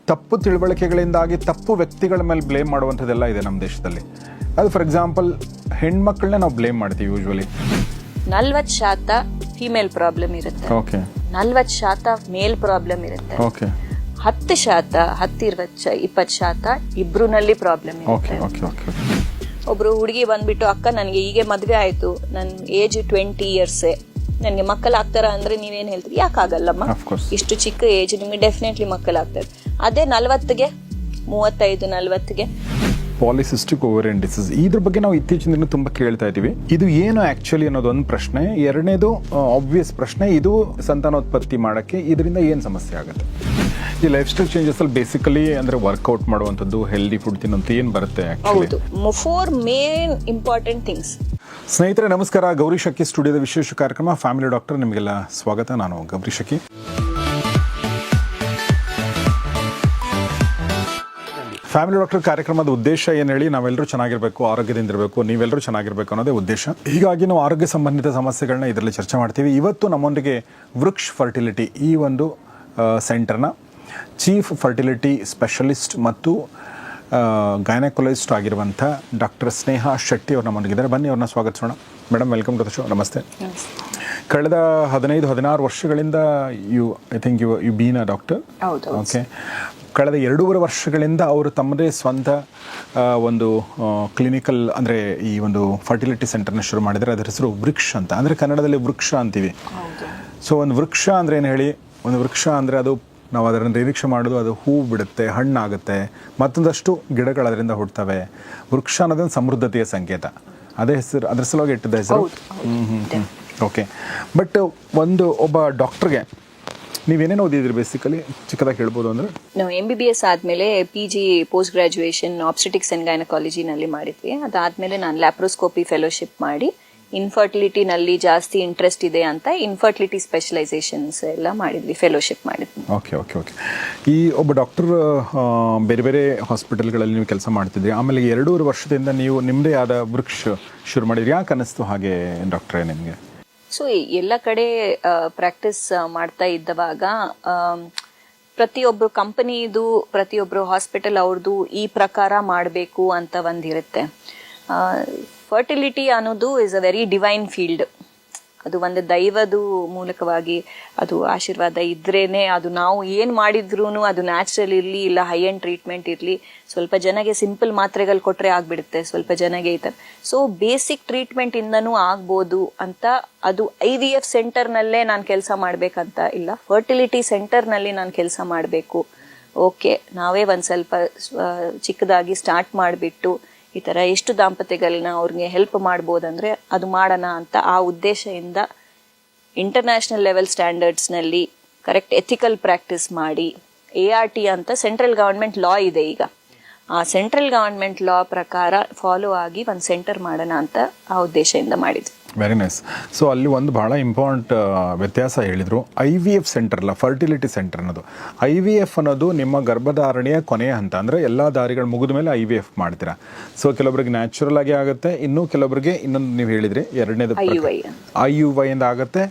ತಪ್ಪು ತಿಳುವಳಿಕೆಗಳಿಂದಾಗಿ ತಪ್ಪು ವ್ಯಕ್ತಿಗಳ ಮೇಲೆ ಬ್ಲೇಮ್ ಮಾಡುವಂಥದ್ದೆಲ್ಲ ಇದೆ ನಮ್ಮ ದೇಶದಲ್ಲಿ. ಅದು ಫಾರ್ ಎಕ್ಸಾಂಪಲ್ ಹೆಣ್ಮಕ್ಳನ್ನ ನಾವು ಬ್ಲೇಮ್ ಮಾಡ್ತೀವಿ ಯೂಶ್ವಲಿ. 40% ಫಿಮೇಲ್ ಪ್ರಾಬ್ಲಮ್ ಇರುತ್ತೆ, ಓಕೆ. 40% ಮೇಲ್ ಪ್ರಾಬ್ಲಮ್ ಇರುತ್ತೆ, ಓಕೆ. 10%, 10-20% ಇಬ್ರುನಲ್ಲಿ ಪ್ರಾಬ್ಲಮ್ ಓಕೆ ಇರುತ್ತೆ. Okay okay. ಒಬ್ರು ಹುಡುಗಿ ಬಂದ್ಬಿಟ್ಟು, ಅಕ್ಕ ನನಗೆ ಹೀಗೆ ಮದ್ವೆ ಆಯ್ತು, ನನ್ನ ಏಜ್ 20 years, ನನಗೆ ಮಕ್ಕಳಾಗ್ತಾರ ಅಂದ್ರೆ ನೀವೇನ್ ಹೇಳ್ತೀರಿ? ಯಾಕಾಗಲ್ಲಮ್ಮ, ಇಷ್ಟು ಚಿಕ್ಕ ಏಜ್ ನಿಮ್ಗೆ ಡೆಫಿನೆಟ್ಲಿ ಮಕ್ಕಳಾಗ್ತಾರೆ. ಅದೇ 40ಗೆ 35-40ಗೆ ಪಾಲಿಸಿಸ್ಟಿಕ್ ಓವರಿಯನ್ ಡಿಸೀಸ್, ಇದ್ರ ಬಗ್ಗೆ ನಾವು ಇತ್ತೀಚಿನ ದಿನ ತುಂಬಾ ಕೇಳ್ತಾ ಇದೀವಿ. ಇದು ಏನು ಆಕ್ಚುಲಿ ಅನ್ನೋದು ಒಂದು ಪ್ರಶ್ನೆ. ಎರಡನೇದು ಆಬ್ವಿಯಸ್ ಪ್ರಶ್ನೆ, ಇದು ಸಂತಾನೋತ್ಪತ್ತಿ ಮಾಡಕ್ಕೆ ಇದರಿಂದ ಏನು ಸಮಸ್ಯೆ ಆಗುತ್ತೆ? ಈ ಲೈಫ್ ಸ್ಟೈಲ್ ಚೇಂಜಸ್ ಅಲ್ಲಿ ಬೇಸಿಕಲಿ ಅಂದ್ರೆ ವರ್ಕೌಟ್ ಮಾಡುವಂಥದ್ದು, ಹೆಲ್ದಿ ಫುಡ್ ತಿನ್ನೋದು ಏನು ಬರುತ್ತೆ? ಹೌದು, 4 ಮೇನ್ ಇಂಪಾರ್ಟೆಂಟ್ ಥಿಂಗ್ಸ್. ಸ್ನೇಹಿತರೆ ನಮಸ್ಕಾರ. ಗೌರಿ ಶಕಿ ಸ್ಟುಡಿಯೋದ ವಿಶೇಷ ಕಾರ್ಯಕ್ರಮ ಫ್ಯಾಮಿಲಿ ಡಾಕ್ಟರ್, ನಿಮಗೆಲ್ಲ ಸ್ವಾಗತ. ನಾನು ಗೌರಿ ಶಕಿ. ಫ್ಯಾಮಿಲಿ ಡಾಕ್ಟರ್ ಕಾರ್ಯಕ್ರಮದ ಉದ್ದೇಶ ಏನು ಹೇಳಿ, ನಾವೆಲ್ಲರೂ ಚೆನ್ನಾಗಿರಬೇಕು, ಆರೋಗ್ಯದಿಂದ ಇರಬೇಕು, ನೀವೆಲ್ಲರೂ ಚೆನ್ನಾಗಿರಬೇಕು ಅನ್ನೋದೇ ಉದ್ದೇಶ. ಹೀಗಾಗಿ ನಾವು ಆರೋಗ್ಯ ಸಂಬಂಧಿತ ಸಮಸ್ಯೆಗಳನ್ನ ಇದರಲ್ಲಿ ಚರ್ಚೆ ಮಾಡ್ತೀವಿ. ಇವತ್ತು ನಮ್ಮೊಂದಿಗೆ ವೃಕ್ಷ್ ಫರ್ಟಿಲಿಟಿ ಈ ಒಂದು ಸೆಂಟರ್ನ ಚೀಫ್ ಫರ್ಟಿಲಿಟಿ ಸ್ಪೆಷಲಿಸ್ಟ್ ಮತ್ತು ಗೈನಕಾಲಜಿಸ್ಟ್ ಆಗಿರುವಂಥ ಡಾಕ್ಟರ್ ಸ್ನೇಹಾ ಶೆಟ್ಟಿ ಅವರು ನಮ್ಮೊಂದಿಗಿದ್ದಾರೆ. ಬನ್ನಿ ಅವ್ರನ್ನ ಸ್ವಾಗತಿಸೋಣ. Madam, welcome to the show. ನಮಸ್ತೆ. ಕಳೆದ 15-16 ವರ್ಷಗಳಿಂದ I think you been a doctor. Okay. ಕಳೆದ 2.5 ವರ್ಷಗಳಿಂದ ಅವರು ತಮ್ಮದೇ ಸ್ವಂತ ಒಂದು ಕ್ಲಿನಿಕಲ್ ಅಂದರೆ ಈ ಒಂದು ಫರ್ಟಿಲಿಟಿ ಸೆಂಟರ್ನ ಶುರು ಮಾಡಿದರೆ. ಅದರ ಹೆಸರು ವೃಕ್ಷ ಅಂತ, ಅಂದರೆ ಕನ್ನಡದಲ್ಲಿ ವೃಕ್ಷ ಅಂತೀವಿ. ಸೊ ಒಂದು ವೃಕ್ಷ ಅಂದರೆ ಏನು ಹೇಳಿ? ಒಂದು ವೃಕ್ಷ ಅಂದರೆ ಅದು ನಾವು ಅದನ್ನು ನಿರೀಕ್ಷೆ ಮಾಡೋದು, ಅದು ಹೂ ಬಿಡುತ್ತೆ, ಹಣ್ಣಾಗುತ್ತೆ, ಮತ್ತೊಂದಷ್ಟು ಗಿಡಗಳು ಅದರಿಂದ ಹುಡ್ತವೆ. ವೃಕ್ಷ ಅನ್ನೋದೊಂದು ಸಮೃದ್ಧತೆಯ ಸಂಕೇತ. ಅದೇ ಹೆಸರು, ಅದರ ಸಲುವಾಗಿ ಇಟ್ಟಿದ್ದ ಹೆಸರು. ಓಕೆ. ಬಟ್ ಒಬ್ಬ ಡಾಕ್ಟರ್ಗೆ ನೀವೇನೇನು ಓದಿದ್ರಿ ಬೇಸಿಕಲಿ, ಚಿಕ್ಕದಾಗಿ ಹೇಳ್ಬೋದು ಅಂದರೆ? ನಾವು MBBS ಆದಮೇಲೆ PG post graduation obstetrics and ಗೈನಕಾಲಜಿನಲ್ಲಿ ಮಾಡಿದ್ವಿ. ಅದಾದಮೇಲೆ ನಾನು ಲ್ಯಾಪ್ರೋಸ್ಕೋಪಿ ಫೆಲೋಶಿಪ್ ಮಾಡಿ ಇನ್ಫರ್ಟಿಲಿಟಿನಲ್ಲಿ ಜಾಸ್ತಿ ಇಂಟ್ರೆಸ್ಟ್ ಇದೆ ಅಂತ ಇನ್ಫರ್ಟಿಲಿಟಿ ಸ್ಪೆಷಲೈಸೇಷನ್ಸ್ ಎಲ್ಲ ಮಾಡಿದ್ವಿ, ಫೆಲೋಶಿಪ್ ಮಾಡಿದ್ವಿ. Okay okay okay. ಈ ಒಬ್ಬ ಡಾಕ್ಟರ್ ಬೇರೆ ಬೇರೆ ಹಾಸ್ಪಿಟಲ್ಗಳಲ್ಲಿ ನೀವು ಕೆಲಸ ಮಾಡ್ತಿದ್ರಿ. ಆಮೇಲೆ 2.5 ವರ್ಷದಿಂದ ನೀವು ನಿಮ್ಮದೇ ಆದ ವೃಕ್ಷ ಶುರು ಮಾಡಿದ್ರಿ. ಯಾಕೆ ಅನ್ನಿಸ್ತು ಹಾಗೆ ಡಾಕ್ಟ್ರೇ ನಿಮಗೆ? ಸೊ ಎಲ್ಲ ಕಡೆ ಪ್ರಾಕ್ಟೀಸ್ ಮಾಡ್ತಾ ಇದ್ದವಾಗ ಪ್ರತಿಯೊಬ್ಬರು ಕಂಪನಿದು, ಪ್ರತಿಯೊಬ್ಬರು ಹಾಸ್ಪಿಟಲ್ ಅವ್ರದ್ದು ಈ ಪ್ರಕಾರ ಮಾಡಬೇಕು ಅಂತ ಒಂದಿರುತ್ತೆ. ಫರ್ಟಿಲಿಟಿ ಅನ್ನೋದು is a very divine field. ಅದು ಒಂದು ದೈವದ ಮೂಲಕವಾಗಿ ಅದು ಆಶೀರ್ವಾದ ಇದ್ರೇನೆ ಅದು ನಾವು ಏನು ಮಾಡಿದ್ರೂ ಅದು ನ್ಯಾಚುರಲ್ ಇರಲಿ ಇಲ್ಲ ಹೈ ಎಂಡ್ ಟ್ರೀಟ್ಮೆಂಟ್ ಇರಲಿ, ಸ್ವಲ್ಪ ಜನಗೆ ಸಿಂಪಲ್ ಮಾತ್ರೆಗಳು ಕೊಟ್ಟರೆ ಆಗಿಬಿಡುತ್ತೆ, ಸ್ವಲ್ಪ ಜನಗೆ ಈ ಥರ. ಸೊ ಬೇಸಿಕ್ ಟ್ರೀಟ್ಮೆಂಟ್ ಇಂದನೂ ಆಗ್ಬೋದು ಅಂತ. ಅದು IVF ಸೆಂಟರ್ನಲ್ಲೇ ನಾನು ಕೆಲಸ ಮಾಡಬೇಕಂತ ಇಲ್ಲ, ಫರ್ಟಿಲಿಟಿ ಸೆಂಟರ್ನಲ್ಲಿ ನಾನು ಕೆಲಸ ಮಾಡಬೇಕು. ಓಕೆ, ನಾವೇ ಒಂದು ಸ್ವಲ್ಪ ಚಿಕ್ಕದಾಗಿ ಸ್ಟಾರ್ಟ್ ಮಾಡಿಬಿಟ್ಟು ಈ ಥರ ಎಷ್ಟು ದಾಂಪತ್ಯಗಳನ್ನ ಅವ್ರಿಗೆ ಹೆಲ್ಪ್ ಮಾಡ್ಬೋದಂದರೆ ಅದು ಮಾಡೋಣ ಅಂತ ಆ ಉದ್ದೇಶದಿಂದ ಇಂಟರ್ನ್ಯಾಷನಲ್ ಲೆವೆಲ್ ಸ್ಟ್ಯಾಂಡರ್ಡ್ಸ್ನಲ್ಲಿ ಕರೆಕ್ಟ್ ಎಥಿಕಲ್ ಪ್ರಾಕ್ಟೀಸ್ ಮಾಡಿ ART ಅಂತ ಸೆಂಟ್ರಲ್ ಗವರ್ಮೆಂಟ್ ಲಾ ಇದೆ ಈಗ, ಆ ಸೆಂಟ್ರಲ್ ಗವರ್ಮೆಂಟ್ ಲಾ ಪ್ರಕಾರ ಫಾಲೋ ಆಗಿ ಒಂದು ಸೆಂಟರ್ ಮಾಡೋಣ ಅಂತ ಆ ಉದ್ದೇಶದಿಂದ ಮಾಡಿದ್ವಿ. Very nice. ಸೊ ಅಲ್ಲಿ ಒಂದು ಬಹಳ ಇಂಪಾರ್ಟೆಂಟ್ ವ್ಯತ್ಯಾಸ ಹೇಳಿದರು. IVF ಸೆಂಟರ್ ಅಲ್ಲ, ಫರ್ಟಿಲಿಟಿ ಸೆಂಟರ್ ಅನ್ನೋದು. IVF ಅನ್ನೋದು ನಿಮ್ಮ ಗರ್ಭಧಾರಣೆಯ ಕೊನೆಯ ಹಂತ, ಅಂದರೆ ಎಲ್ಲ ದಾರಿಗಳು ಮುಗಿದ ಮೇಲೆ IVF ಮಾಡ್ತೀರಾ. ಸೊ ಕೆಲವೊಬ್ಬರಿಗೆ ನ್ಯಾಚುರಲ್ ಆಗಿ ಆಗುತ್ತೆ, ಇನ್ನು ಕೆಲವೊಬ್ಬರಿಗೆ ಇನ್ನೊಂದು ನೀವು ಹೇಳಿದ್ರಿ ಎರಡನೇದು IUI ಇಂದ ಆಗುತ್ತೆ,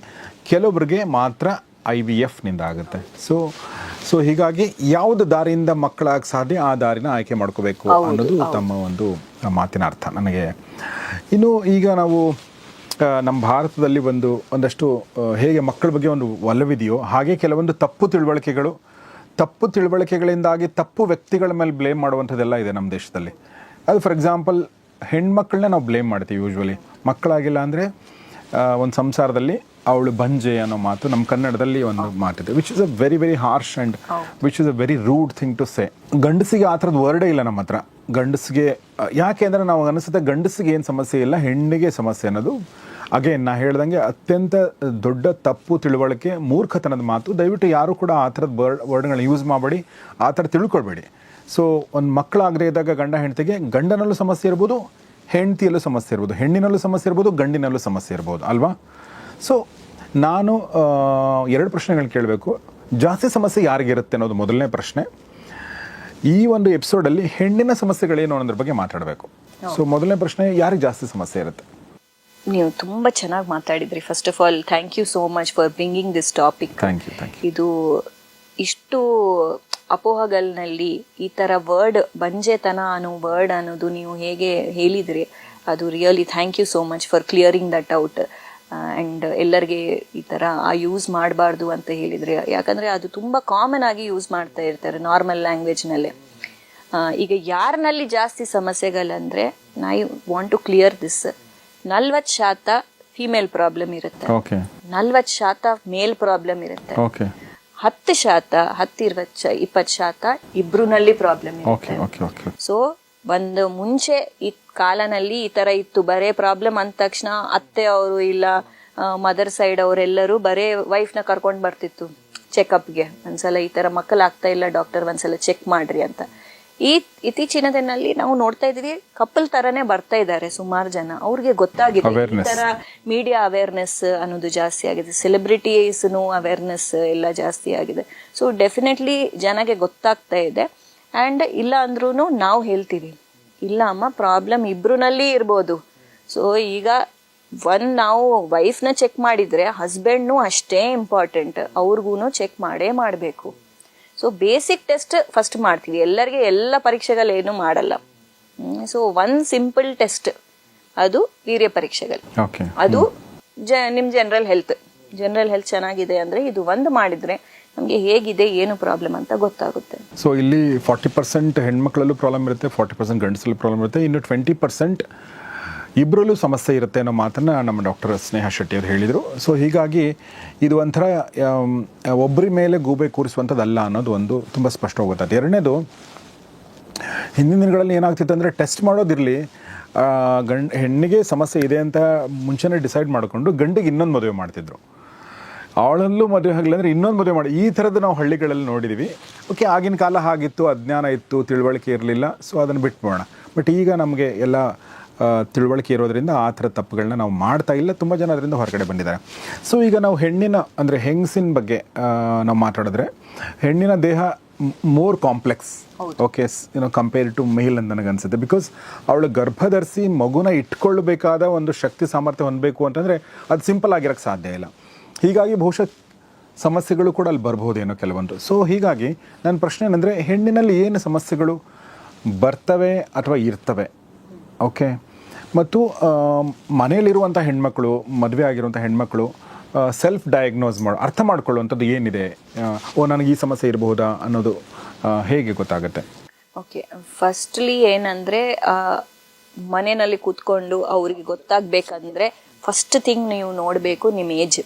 ಕೆಲವೊಬ್ಬರಿಗೆ ಮಾತ್ರ IVF ನಿಂದ ಆಗುತ್ತೆ. ಸೊ ಹೀಗಾಗಿ ಯಾವುದು ದಾರಿಯಿಂದ ಮಕ್ಕಳಾಗ ಸಾಧ್ಯ ಆ ದಾರಿನ ಆಯ್ಕೆ ಮಾಡ್ಕೋಬೇಕು ಅನ್ನೋದು ತಮ್ಮ ಒಂದು ಮಾತಿನ ಅರ್ಥ ನನಗೆ. ಇನ್ನು ಈಗ ನಾವು ನಮ್ಮ ಭಾರತದಲ್ಲಿ ಒಂದಷ್ಟು ಹೇಗೆ ಮಕ್ಕಳ ಬಗ್ಗೆ ಒಂದು ಒಲವಿದೆಯೋ ಹಾಗೆ ಕೆಲವೊಂದು ತಪ್ಪು ತಿಳುವಳಿಕೆಗಳಿಂದಾಗಿ ತಪ್ಪು ವ್ಯಕ್ತಿಗಳ ಮೇಲೆ ಬ್ಲೇಮ್ ಮಾಡುವಂಥದ್ದೆಲ್ಲ ಇದೆ ನಮ್ಮ ದೇಶದಲ್ಲಿ. ಅದು ಫಾರ್ ಎಕ್ಸಾಂಪಲ್ ಹೆಣ್ಮಕ್ಳನ್ನ ನಾವು ಬ್ಲೇಮ್ ಮಾಡ್ತೀವಿ ಯೂಶ್ವಲಿ. ಮಕ್ಕಳಾಗಿಲ್ಲ ಅಂದರೆ ಒಂದು ಸಂಸಾರದಲ್ಲಿ ಅವಳು ಬಂಜೆ ಅನ್ನೋ ಮಾತು ನಮ್ಮ ಕನ್ನಡದಲ್ಲಿ ಒಂದು ಮಾತಿದೆ, which is a very very harsh and which is a very rude thing to say. ಗಂಡಸಿಗೆ ಆ ಥರದ್ದು ವರ್ಡೇ ಇಲ್ಲ ನಮ್ಮ ಹತ್ರ. ಗಂಡಸಿಗೆ ಯಾಕೆ ಅಂದರೆ ನಾವು ಅನಿಸುತ್ತೆ ಗಂಡಸಿಗೆ ಏನು ಸಮಸ್ಯೆ ಇಲ್ಲ, ಹೆಣ್ಣಿಗೆ ಸಮಸ್ಯೆ ಅನ್ನೋದು ಅಗೇನ್ ನಾ ಹೇಳ್ದಂಗೆ ಅತ್ಯಂತ ದೊಡ್ಡ ತಪ್ಪು ತಿಳುವಳಿಕೆ, ಮೂರ್ಖತನದ ಮಾತು. ದಯವಿಟ್ಟು ಯಾರು ಕೂಡ ಆ ಥರದ ವರ್ಡ್ಗಳನ್ನ ಯೂಸ್ ಮಾಡಬೇಡಿ, ಆ ಥರ ತಿಳ್ಕೊಳ್ಬೇಡಿ. ಸೊ ಒಂದು ಮಕ್ಕಳಾಗದೇ ಇದ್ದಾಗ ಗಂಡ ಹೆಂಡತಿಗೆ ಗಂಡನಲ್ಲೂ ಸಮಸ್ಯೆ ಇರ್ಬೋದು, ಹೆಂಡತಿಯಲ್ಲೂ ಸಮಸ್ಯೆ ಇರ್ಬೋದು, ಹೆಣ್ಣಿನಲ್ಲೂ ಸಮಸ್ಯೆ ಇರ್ಬೋದು, ಗಂಡಿನಲ್ಲೂ ಸಮಸ್ಯೆ ಇರ್ಬೋದು ಅಲ್ವಾ? ಸೊ ನಾನು 2 ಪ್ರಶ್ನೆಗಳು ಕೇಳಬೇಕು. ಜಾಸ್ತಿ ಸಮಸ್ಯೆ ಯಾರಿಗಿರುತ್ತೆ ಅನ್ನೋದು ಮೊದಲನೇ ಪ್ರಶ್ನೆ. ಈ ಒಂದು ಎಪಿಸೋಡಲ್ಲಿ ಹೆಣ್ಣಿನ ಸಮಸ್ಯೆಗಳೇನು ಅನ್ನೋದ್ರ ಬಗ್ಗೆ ಮಾತಾಡಬೇಕು. ಸೊ ಮೊದಲನೇ ಪ್ರಶ್ನೆ, ಯಾರಿಗೆ ಜಾಸ್ತಿ ಸಮಸ್ಯೆ ಇರುತ್ತೆ? ನೀವು ತುಂಬ ಚೆನ್ನಾಗಿ ಮಾತಾಡಿದ್ರಿ. First of all thank you so much for bringing this topic. Thank you. ಇದು ಇಷ್ಟು ಅಪೋಹಗಳಲ್ಲಿ ಈ ಥರ ವರ್ಡ್ ಬಂಜೆತನ ಅನ್ನೋ ವರ್ಡ್ ಅನ್ನೋದು ನೀವು ಹೇಗೆ ಹೇಳಿದ್ರಿ, ಅದು really thank you so much for clearing that out. And ಎಲ್ಲರಿಗೆ ಈ ಥರ ಯೂಸ್ ಮಾಡಬಾರ್ದು ಅಂತ ಹೇಳಿದರೆ, ಯಾಕಂದರೆ ಅದು ತುಂಬ ಕಾಮನ್ ಆಗಿ ಯೂಸ್ ಮಾಡ್ತಾ ಇರ್ತಾರೆ ನಾರ್ಮಲ್ ಲ್ಯಾಂಗ್ವೇಜ್ನಲ್ಲೇ. ಈಗ ಯಾರಿನಲ್ಲಿ ಜಾಸ್ತಿ ಸಮಸ್ಯೆಗಳಂದರೆ, I want to clear this, 40% female problem ಇರುತ್ತೆ, 40% ಮೇಲ್ ಪ್ರಾಬ್ಲಮ್ ಇರುತ್ತೆ, 10%, 10-20% ಇಬ್ರುನಲ್ಲಿ ಪ್ರಾಬ್ಲಮ್ ಇರುತ್ತೆ. ಸೊ ಒಂದು ಮುಂಚೆ ಈ ಕಾಲನಲ್ಲಿ ಈ ತರ ಇತ್ತು, ಬರೇ ಪ್ರಾಬ್ಲಮ್ ಅಂದ ತಕ್ಷಣ ಅತ್ತೆ ಅವರು ಇಲ್ಲ ಮದರ್ ಸೈಡ್ ಅವರೆಲ್ಲರೂ ಬರೇ ವೈಫ್ನ ಕರ್ಕೊಂಡು ಬರ್ತಿತ್ತು ಚೆಕಪ್ಗೆ, ಒಂದ್ಸಲ ಈ ತರ ಮಕ್ಕಳಾಗ್ತಾ ಇಲ್ಲ ಡಾಕ್ಟರ್ ಒಂದ್ಸಲ ಚೆಕ್ ಮಾಡ್ರಿ ಅಂತ. ಇತ್ತೀಚಿನ ದಿನದಲ್ಲಿ ನಾವು ನೋಡ್ತಾ ಇದೀವಿ ಕಪಲ್ ತರನೇ ಬರ್ತಾ ಇದ್ದಾರೆ ಸುಮಾರು ಜನ, ಅವ್ರಿಗೆ ಗೊತ್ತಾಗಿದೆ ಈ ತರ ಮೀಡಿಯಾ ಅವೇರ್ನೆಸ್ ಅನ್ನೋದು ಜಾಸ್ತಿ ಆಗಿದೆ, ಸೆಲೆಬ್ರಿಟೀಸ್ನು ಅವೇರ್ನೆಸ್ ಎಲ್ಲ ಜಾಸ್ತಿ ಆಗಿದೆ. ಸೊ ಡೆಫಿನೆಟ್ಲಿ ಜನಗೆ ಗೊತ್ತಾಗ್ತಾ ಇದೆ. ಆ್ಯಂಡ್ ಇಲ್ಲ ಅಂದ್ರೂ ನಾವು ಹೇಳ್ತೀವಿ, ಇಲ್ಲ ಅಮ್ಮ ಪ್ರಾಬ್ಲಮ್ ಇಬ್ರುನಲ್ಲಿ ಇರ್ಬೋದು. ಸೊ ಈಗ ನಾವು ವೈಫ್ನ ಚೆಕ್ ಮಾಡಿದ್ರೆ ಹಸ್ಬೆಂಡ್ನು ಅಷ್ಟೇ ಇಂಪಾರ್ಟೆಂಟ್, ಅವ್ರಿಗೂ ಚೆಕ್ ಮಾಡಬೇಕು. ಸೊ ಬೇಸಿಕ್ ಟೆಸ್ಟ್ ಫಸ್ಟ್ ಮಾಡ್ತೀವಿ, ಎಲ್ಲರಿಗೆ ಎಲ್ಲ ಪರೀಕ್ಷೆಗಳೇನು ಮಾಡಲ್ಲ. ಸೊ ಒಂದು ಸಿಂಪಲ್ ಟೆಸ್ಟ್, ಅದು ವೀರ್ಯ ಪರೀಕ್ಷೆಗಳು, ಅದು ನಿಮ್ಮ ಜನರಲ್ ಹೆಲ್ತ್ ಚೆನ್ನಾಗಿದೆ ಅಂದರೆ ಇದು ಒಂದು ಮಾಡಿದ್ರೆ ನಮಗೆ ಹೇಗಿದೆ ಏನು ಪ್ರಾಬ್ಲಮ್ ಅಂತ ಗೊತ್ತಾಗುತ್ತೆ. ಸೊ ಇಲ್ಲಿ 40% ಹೆಣ್ಮಕ್ಳಲ್ಲೂ ಪ್ರಾಬ್ಲಮ್ ಇರುತ್ತೆ, 40% ಗಂಡಸಲ್ಲೂ ಪ್ರಾಬ್ಲಮ್ ಇರುತ್ತೆ, ಇನ್ನು 20% ಇಬ್ಬರಲ್ಲೂ ಸಮಸ್ಯೆ ಇರುತ್ತೆ ಅನ್ನೋ ಮಾತನ್ನು ನಮ್ಮ ಡಾಕ್ಟರ್ ಸ್ನೇಹಾ ಶೆಟ್ಟಿ ಅವರು ಹೇಳಿದರು. ಸೊ ಹೀಗಾಗಿ ಇದು ಒಂಥರ ಒಬ್ಬರ ಮೇಲೆ ಗೂಬೆ ಕೂರಿಸುವಂಥದ್ದಲ್ಲ ಅನ್ನೋದು ಒಂದು ತುಂಬ ಸ್ಪಷ್ಟವಾಗಿ ಗೊತ್ತಾಯ್ತು. ಎರಡನೇದು, ಹಿಂದಿನ ದಿನಗಳಲ್ಲಿ ಏನಾಗ್ತಿತ್ತು ಅಂದರೆ ಟೆಸ್ಟ್ ಮಾಡೋದಿರಲಿ, ಹೆಣ್ಣಿಗೆ ಸಮಸ್ಯೆ ಇದೆ ಅಂತ ಮುಂಚೆನೇ ಡಿಸೈಡ್ ಮಾಡಿಕೊಂಡು ಗಂಡಿಗೆ ಇನ್ನೊಂದು ಮದುವೆ ಮಾಡ್ತಿದ್ರು, ಅವಳಲ್ಲೂ ಮದುವೆ ಆಗಲಿ ಅಂದರೆ ಇನ್ನೊಂದು ಮದುವೆ ಮಾಡಿ, ಈ ಥರದ್ದು ನಾವು ಹಳ್ಳಿಗಳಲ್ಲಿ ನೋಡಿದ್ದೀವಿ. ಓಕೆ, ಆಗಿನ ಕಾಲ ಹಾಗಿತ್ತು, ಅಜ್ಞಾನ ಇತ್ತು, ತಿಳುವಳಿಕೆ ಇರಲಿಲ್ಲ, ಸೊ ಅದನ್ನು ಬಿಟ್ಬೋಣ. ಬಟ್ ಈಗ ನಮಗೆ ಎಲ್ಲ ತಿಳುವಳಿಕೆ ಇರೋದ್ರಿಂದ ಆ ಥರ ತಪ್ಪುಗಳನ್ನ ನಾವು ಮಾಡ್ತಾ ಇಲ್ಲ, ತುಂಬ ಜನ ಅದರಿಂದ ಹೊರಗಡೆ ಬಂದಿದ್ದಾರೆ. ಸೊ ಈಗ ನಾವು ಹೆಣ್ಣಿನ ಅಂದರೆ ಹೆಂಗಸಿನ ಬಗ್ಗೆ ನಾವು ಮಾತಾಡಿದ್ರೆ, ಹೆಣ್ಣಿನ ದೇಹ more complex, okay, compare to male ಅಂತ ನನಗನ್ಸುತ್ತೆ. ಬಿಕಾಸ್ ಅವಳು ಗರ್ಭಧರಿಸಿ ಮಗುನ ಇಟ್ಕೊಳ್ಬೇಕಾದ ಒಂದು ಶಕ್ತಿ ಸಾಮರ್ಥ್ಯ ಹೊಂದಬೇಕು ಅಂತಂದರೆ ಅದು ಸಿಂಪಲ್ ಆಗಿರೋಕ್ಕೆ ಸಾಧ್ಯ ಇಲ್ಲ. ಹೀಗಾಗಿ ಬಹುಶಃ ಸಮಸ್ಯೆಗಳು ಕೂಡ ಅಲ್ಲಿ ಬರ್ಬೋದೇನೋ ಕೆಲವೊಂದು. ಸೊ ಹೀಗಾಗಿ ನನ್ನ ಪ್ರಶ್ನೆ ಏನಂದರೆ, ಹೆಣ್ಣಿನಲ್ಲಿ ಏನು ಸಮಸ್ಯೆಗಳು ಬರ್ತವೆ ಅಥವಾ ಇರ್ತವೆ, ಓಕೆ, ಮತ್ತು ಮನೆಯಲ್ಲಿರುವಂಥ ಹೆಣ್ಮಕ್ಳು, ಮದುವೆ ಆಗಿರುವಂಥ ಹೆಣ್ಮಕ್ಳು ಸೆಲ್ಫ್ ಡಯಾಗ್ನೋಸ್ ಅರ್ಥ ಮಾಡ್ಕೊಳ್ಳುವಂಥದ್ದು ಏನಿದೆ, ನನಗೆ ಈ ಸಮಸ್ಯೆ ಇರಬಹುದಾ ಅನ್ನೋದು ಹೇಗೆ ಗೊತ್ತಾಗುತ್ತೆ? ಓಕೆ, ಫಸ್ಟ್ಲಿ ಏನಂದರೆ ಮನೆಯಲ್ಲಿ ಕೂತ್ಕೊಂಡು ಅವ್ರಿಗೆ ಗೊತ್ತಾಗಬೇಕಂದ್ರೆ ಫಸ್ಟ್ ಥಿಂಗ್ ನೀವು ನೋಡಬೇಕು ನಿಮ್ಮ ಏಜ್.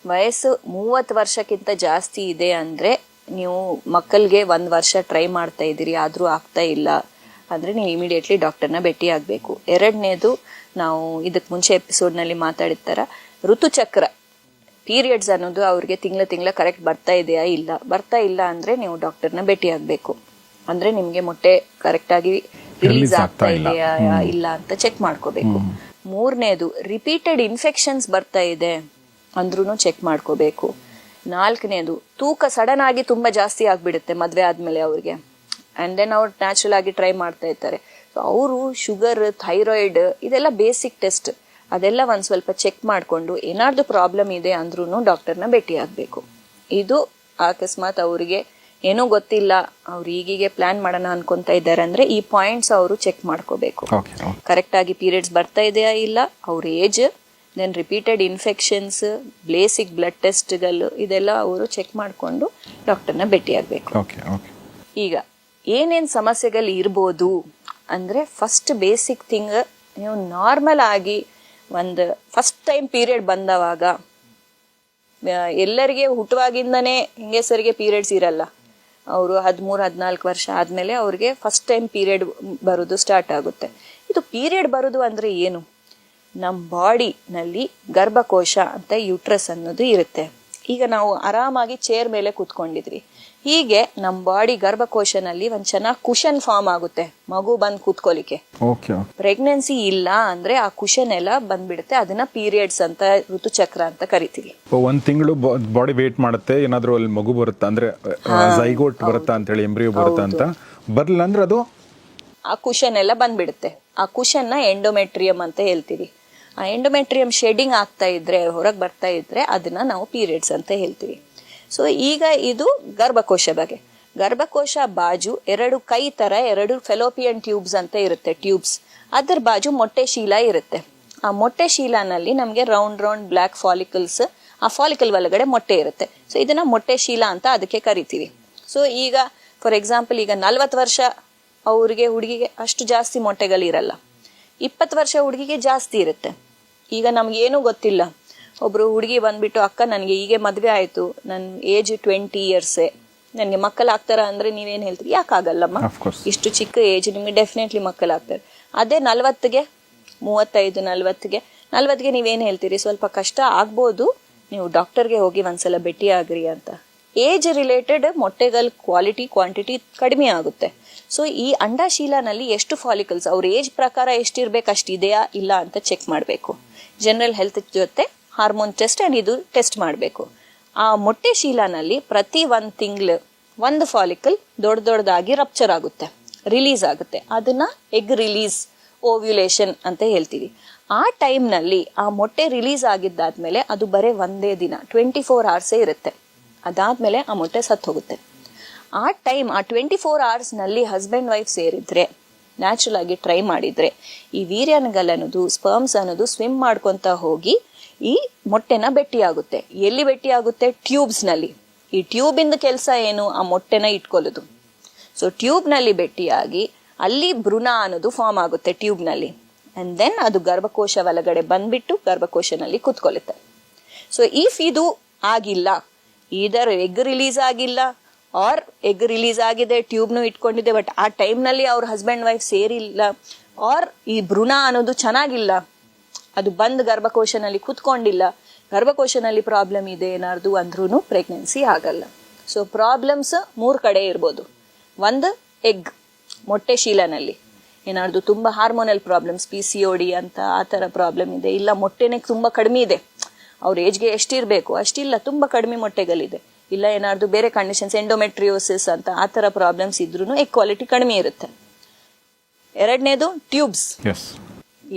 ವಯಸ್ಸು 30 ವರ್ಷಕ್ಕಿಂತ ಜಾಸ್ತಿ ಇದೆ ಅಂದರೆ ನೀವು ಮಕ್ಕಳಿಗೆ 1 ವರ್ಷ ಟ್ರೈ ಮಾಡ್ತಾ ಇದ್ದೀರಿ ಆದರೂ ಆಗ್ತಾ ಇಲ್ಲ ಅಂದರೆ ನೀವು ಇಮಿಡಿಯೇಟ್ಲಿ ಡಾಕ್ಟರ್ನ ಭೇಟಿ ಆಗಬೇಕು. ಎರಡನೇದು, ನಾವು ಇದಕ್ಕೆ ಮುಂಚೆ ಎಪಿಸೋಡ್ನಲ್ಲಿ ಮಾತಾಡಿದ ಋತುಚಕ್ರ ಪೀರಿಯಡ್ಸ್ ಅನ್ನೋದು ಅವ್ರಿಗೆ ತಿಂಗಳ ಕರೆಕ್ಟ್ ಬರ್ತಾ ಇದೆಯಾ ಇಲ್ಲ, ಬರ್ತಾ ಇಲ್ಲ ಅಂದರೆ ನೀವು ಡಾಕ್ಟರ್ನ ಭೇಟಿ ಆಗಬೇಕು. ಅಂದರೆ ನಿಮಗೆ ಮೊಟ್ಟೆ ಕರೆಕ್ಟಾಗಿ ರಿಲೀಸ್ ಆಗ್ತಾ ಇದೆಯಾ ಇಲ್ಲ ಅಂತ ಚೆಕ್ ಮಾಡ್ಕೋಬೇಕು. ಮೂರನೇದು, ರಿಪೀಟೆಡ್ ಇನ್ಫೆಕ್ಷನ್ಸ್ ಬರ್ತಾ ಇದೆ ಅಂದ್ರೂ ಚೆಕ್ ಮಾಡ್ಕೋಬೇಕು. ನಾಲ್ಕನೇದು, ತೂಕ ಸಡನ್ ಆಗಿ ತುಂಬ ಜಾಸ್ತಿ ಆಗಿಬಿಡುತ್ತೆ ಮದುವೆ ಆದಮೇಲೆ ಅವ್ರಿಗೆ, ಆ್ಯಂಡ್ ದೆನ್ ಅವ್ರು ನ್ಯಾಚುರಲ್ ಆಗಿ ಟ್ರೈ ಮಾಡ್ತಾ ಇರ್ತಾರೆ. ಸೊ ಅವರು ಶುಗರ್, ಥೈರಾಯ್ಡ್ ಇದೆಲ್ಲ ಬೇಸಿಕ್ ಟೆಸ್ಟ್, ಅದೆಲ್ಲ ಒಂದು ಸ್ವಲ್ಪ ಚೆಕ್ ಮಾಡಿಕೊಂಡು ಏನಾದ್ರು ಪ್ರಾಬ್ಲಮ್ ಇದೆ ಅಂದ್ರೂ ಡಾಕ್ಟರ್ನ ಭೇಟಿ ಆಗಬೇಕು. ಇದು ಅಕಸ್ಮಾತ್ ಅವರಿಗೆ ಏನೂ ಗೊತ್ತಿಲ್ಲ, ಅವ್ರು ಈಗೀಗೆ ಪ್ಲಾನ್ ಮಾಡೋಣ ಅನ್ಕೊತಾ ಇದ್ದಾರೆ ಅಂದರೆ ಈ ಪಾಯಿಂಟ್ಸ್ ಅವರು ಚೆಕ್ ಮಾಡ್ಕೋಬೇಕು. ಕರೆಕ್ಟಾಗಿ ಪೀರಿಯಡ್ಸ್ ಬರ್ತಾ ಇದೆಯಾ ಇಲ್ಲ, ಅವ್ರ age, then repeated infections, basic blood ಟೆಸ್ಟ್ಗಳು ಇದೆಲ್ಲ ಅವರು ಚೆಕ್ ಮಾಡಿಕೊಂಡು ಡಾಕ್ಟರ್ನ ಭೇಟಿ ಆಗಬೇಕು. ಈಗ ಏನೇನು ಸಮಸ್ಯೆಗಳು ಇರ್ಬೋದು ಅಂದರೆ, ಫಸ್ಟ್ ಬೇಸಿಕ್ ಥಿಂಗ್, ನೀವು ನಾರ್ಮಲ್ ಆಗಿ ಒಂದು ಫಸ್ಟ್ ಟೈಮ್ ಪೀರಿಯಡ್ ಬಂದವಾಗ, ಎಲ್ಲರಿಗೆ ಹುಟ್ಟುವಾಗಿಂದನೇ ಹೆಂಗಸರಿಗೆ ಪೀರಿಯಡ್ಸ್ ಇರಲ್ಲ, ಅವರು 13-14 ವರ್ಷ ಆದಮೇಲೆ ಅವ್ರಿಗೆ ಫಸ್ಟ್ ಟೈಮ್ ಪೀರಿಯಡ್ ಬರೋದು ಸ್ಟಾರ್ಟ್ ಆಗುತ್ತೆ. ಇದು ಪೀರಿಯಡ್ ಬರೋದು ಅಂದರೆ ಏನು? ನಮ್ಮ ಬಾಡಿನಲ್ಲಿ ಗರ್ಭಕೋಶ ಅಂತ ಯೂಟ್ರಸ್ ಅನ್ನೋದು ಇರುತ್ತೆ. ಈಗ ನಾವು ಆರಾಮಾಗಿ ಚೇರ್ ಮೇಲೆ ಕೂತ್ಕೊಂಡಿದ್ವಿ, ಹೀಗೆ ನಮ್ಮ ಬಾಡಿ ಗರ್ಭಕೋಶನಲ್ಲಿ ಒಂದು ಚೆನ್ನಾಗಿ ಕುಷನ್ ಫಾರ್ಮ್ ಆಗುತ್ತೆ ಮಗು ಬಂದು ಕೂತ್ಕೊಲಿಕ್ಕೆ. ಪ್ರೆಗ್ನೆನ್ಸಿ ಇಲ್ಲ ಅಂದ್ರೆ ಆ ಕುಷನ್ ಎಲ್ಲ ಬಂದ್ಬಿಡುತ್ತೆ, ಅದನ್ನ ಪೀರಿಯಡ್ಸ್ ಅಂತ, ಋತುಚಕ್ರ ಅಂತ ಕರಿತೀವಿ. ಒಂದ್ ತಿಂಗಳು ಬಾಡಿ ವೇಟ್ ಮಾಡುತ್ತೆ, ಏನಾದ್ರೂ ಅಲ್ಲಿ ಮಗು ಬರುತ್ತಾ ಅಂದ್ರೆ ಝೈಗೋಟ್ ಬರುತ್ತಾ ಅಂತ ಹೇಳಿ, ಎಂಬ್ರಿಯೋ ಬರುತ್ತಾ ಅಂತ, ಬರ್ಲಿಲ್ಲ ಅಂದ್ರೆ ಅದು ಆ ಕುಷನ್ ಎಲ್ಲ ಬಂದ್ಬಿಡುತ್ತೆ. ಆ ಕುಷನ್ ನ ಎಂಡೋಮೆಟ್ರಿಯಂ ಅಂತ ಹೇಳ್ತೀವಿ. ಆ ಎಂಡೋಮೆಟ್ರಿಯಂ ಶೆಡಿಂಗ್ ಆಗ್ತಾ ಇದ್ರೆ, ಹೊರಗೆ ಬರ್ತಾ ಇದ್ರೆ ಅದನ್ನ ನಾವು ಪೀರಿಯಡ್ಸ್ ಅಂತ ಹೇಳ್ತೀವಿ. ಸೊ ಈಗ ಇದು ಗರ್ಭಕೋಶ ಬಗ್ಗೆ. ಗರ್ಭಕೋಶ ಬಾಜು 2 ಕೈ ತರ 2 ಫೆಲೋಪಿಯನ್ ಟ್ಯೂಬ್ಸ್ ಅಂತ ಇರುತ್ತೆ, ಟ್ಯೂಬ್ಸ್. ಅದರ ಬಾಜು ಮೊಟ್ಟೆ ಶೀಲ ಇರುತ್ತೆ. ಆ ಮೊಟ್ಟೆ ಶೀಲನಲ್ಲಿ ನಮಗೆ ರೌಂಡ್ ಬ್ಲ್ಯಾಕ್ ಫಾಲಿಕಲ್ಸ್, ಆ ಫಾಲಿಕಲ್ ಒಳಗಡೆ ಮೊಟ್ಟೆ ಇರುತ್ತೆ. ಸೊ ಇದನ್ನ ಮೊಟ್ಟೆ ಶೀಲ ಅಂತ ಅದಕ್ಕೆ ಕರಿತೀವಿ. ಸೊ ಈಗ ಫಾರ್ ಎಕ್ಸಾಂಪಲ್ ಈಗ 40 ವರ್ಷ ಹುಡುಗಿಗೆ ಅಷ್ಟು ಜಾಸ್ತಿ ಮೊಟ್ಟೆಗಳಿರಲ್ಲ, 20 ವರ್ಷ ಹುಡುಗಿಗೆ ಜಾಸ್ತಿ ಇರುತ್ತೆ. ಈಗ ನಮ್ಗೇನು ಗೊತ್ತಿಲ್ಲ, ಒಬ್ರು ಹುಡುಗಿ ಬಂದ್ಬಿಟ್ಟು ಅಕ್ಕ ನನಗೆ ಹೀಗೆ ಮದ್ವೆ ಆಯ್ತು, ನನ್ನ ಏಜ್ 20 years, ನನಗೆ ಮಕ್ಕಳಾಗ್ತಾರ ಅಂದ್ರೆ ನೀವೇನ್ ಹೇಳ್ತೀರಿ? ಯಾಕಾಗಲ್ಲಮ್ಮ, ಇಷ್ಟು ಚಿಕ್ಕ ಏಜ್ ನಿಮ್ಗೆ ಡೆಫಿನೆಟ್ಲಿ ಮಕ್ಕಳಾಗ್ತಾರೆ. ಅದೇ 40ಗೆ 35 40ಗೆ ನೀವೇನ್ ಹೇಳ್ತೀರಿ? ಸ್ವಲ್ಪ ಕಷ್ಟ ಆಗ್ಬೋದು, ನೀವು ಡಾಕ್ಟರ್ಗೆ ಹೋಗಿ ಒಂದ್ಸಲ ಭೇಟಿ ಆಗ್ರಿ ಅಂತ. ಏಜ್ ರಿಲೇಟೆಡ್ ಮೊಟ್ಟೆಗಳ ಕ್ವಾಲಿಟಿ ಕ್ವಾಂಟಿಟಿ ಕಡಿಮೆ ಆಗುತ್ತೆ. ಸೊ ಈ ಅಂಡಾಶೀಲನಲ್ಲಿ ಎಷ್ಟು ಫಾಲಿಕಲ್ಸ್, ಅವ್ರ ಏಜ್ ಪ್ರಕಾರ ಎಷ್ಟಿರ್ಬೇಕು ಅಷ್ಟಿದೆಯಾ ಇಲ್ಲ ಅಂತ ಚೆಕ್ ಮಾಡಬೇಕು. ಜನರಲ್ ಹೆಲ್ತ್ ಜೊತೆ ಹಾರ್ಮೋನ್ ಟೆಸ್ಟ್ ಅಂಡ್ ಇದು ಟೆಸ್ಟ್ ಮಾಡಬೇಕು. ಆ ಮೊಟ್ಟೆ ಶೀಲನಲ್ಲಿ ಪ್ರತಿ 1 ತಿಂಗಳು 1 ಫಾಲಿಕಲ್ ದೊಡ್ಡದಾಗಿ ರಪ್ಚರ್ ಆಗುತ್ತೆ, ರಿಲೀಸ್ ಆಗುತ್ತೆ. ಅದನ್ನ ಎಗ್ ರಿಲೀಸ್ ಓವ್ಯುಲೇಷನ್ ಅಂತ ಹೇಳ್ತೀವಿ. ಆ ಟೈಮ್ನಲ್ಲಿ ಆ ಮೊಟ್ಟೆ ರಿಲೀಸ್ ಆಗಿದ್ದಾದ್ಮೇಲೆ ಅದು ಬರೀ ಒಂದೇ ದಿನ 24 hours ಇರುತ್ತೆ. ಅದಾದ್ಮೇಲೆ ಆ ಮೊಟ್ಟೆ ಸತ್ತು ಹೋಗುತ್ತೆ. ಆ ಟೈಮ್ ಆ 24 hours ನಲ್ಲಿ ಹಸ್ಬೆಂಡ್ ವೈಫ್ ಸೇರಿದ್ರೆ, ನ್ಯಾಚುರಲ್ ಆಗಿ ಟ್ರೈ ಮಾಡಿದ್ರೆ, ಈ ವೀರ್ಯನಗಲ್ ಸ್ಪರ್ಮ್ಸ್ ಅನ್ನೋದು ಸ್ವಿಮ್ ಮಾಡ್ಕೊಂತ ಹೋಗಿ ಈ ಮೊಟ್ಟೆನ ಭೇಟಿಯಾಗುತ್ತೆ. ಎಲ್ಲಿ ಭೇಟಿಯಾಗುತ್ತೆ? ಟ್ಯೂಬ್ಸ್ ನಲ್ಲಿ. ಈ ಟ್ಯೂಬ್ ಇಂದ ಕೆಲಸ ಏನು? ಆ ಮೊಟ್ಟೆನ ಇಟ್ಕೊಳ್ಳೋದು. ಸೊ ಟ್ಯೂಬ್ ನಲ್ಲಿ ಭೇಟಿಯಾಗಿ ಅಲ್ಲಿ ಭ್ರೂಣ ಅನ್ನೋದು ಫಾರ್ಮ್ ಆಗುತ್ತೆ ಟ್ಯೂಬ್ ನಲ್ಲಿ. ಅಂಡ್ ದೆನ್ ಅದು ಗರ್ಭಕೋಶ ಒಳಗಡೆ ಬಂದ್ಬಿಟ್ಟು ಗರ್ಭಕೋಶನಲ್ಲಿ ಕುತ್ಕೊಳ್ಳುತ್ತೆ. ಸೊ ಇಫ್ ಇದು ಆಗಿಲ್ಲ, ಇದರ ಎಗ್ ರಿಲೀಸ್ ಆಗಿಲ್ಲ ಆರ್ ಎಗ್ ರಿಲೀಸ್ ಆಗಿದೆ, ಟ್ಯೂಬ್ನು ಇಟ್ಕೊಂಡಿದೆ, ಬಟ್ ಆ ಟೈಮ್ ನಲ್ಲಿ ಅವ್ರ ಹಸ್ಬೆಂಡ್ ವೈಫ್ ಸೇರಿಲ್ಲ, ಆರ್ ಈ ಭ್ರೂಣ ಅನ್ನೋದು ಚೆನ್ನಾಗಿಲ್ಲ, ಅದು ಬಂದ್ ಗರ್ಭಕೋಶನಲ್ಲಿ ಕುತ್ಕೊಂಡಿಲ್ಲ, ಗರ್ಭಕೋಶನಲ್ಲಿ ಪ್ರಾಬ್ಲಮ್ ಇದೆ ಏನಾದ್ರು ಅಂದ್ರೂ ಪ್ರೆಗ್ನೆನ್ಸಿ ಆಗಲ್ಲ. ಸೊ ಪ್ರಾಬ್ಲಮ್ಸ್ 3 ಕಡೆ ಇರ್ಬೋದು. 1 ಎಗ್ ಮೊಟ್ಟೆ ಶೀಲನಲ್ಲಿ ಏನಾದ್ರು ತುಂಬಾ ಹಾರ್ಮೋನಲ್ ಪ್ರಾಬ್ಲಮ್ಸ್, PCOD ಅಂತ ಆ ತರ ಪ್ರಾಬ್ಲಮ್ ಇದೆ, ಇಲ್ಲ ಮೊಟ್ಟೆನೆ ತುಂಬಾ ಕಡಿಮೆ ಇದೆ, ಅವ್ರ ಏಜ್ಗೆ ಎಷ್ಟಿರ್ಬೇಕು ಅಷ್ಟಿಲ್ಲ, ತುಂಬಾ ಕಡಿಮೆ ಮೊಟ್ಟೆಗಳಿದೆ, ಇಲ್ಲ ಏನಾದ್ರು ಬೇರೆ ಕಂಡೀಷನ್ಸ್ ಎಂಡೋಮೆಟ್ರಿಯೋಸಿಸ್ ಅಂತ ಆ ತರ ಪ್ರಾಬ್ಲಮ್ಸ್ ಇದ್ರೂ ಎಗ್ ಕ್ವಾಲಿಟಿ ಕಡಿಮೆ ಇರುತ್ತೆ. 2ನೇದು ಟ್ಯೂಬ್ಸ್.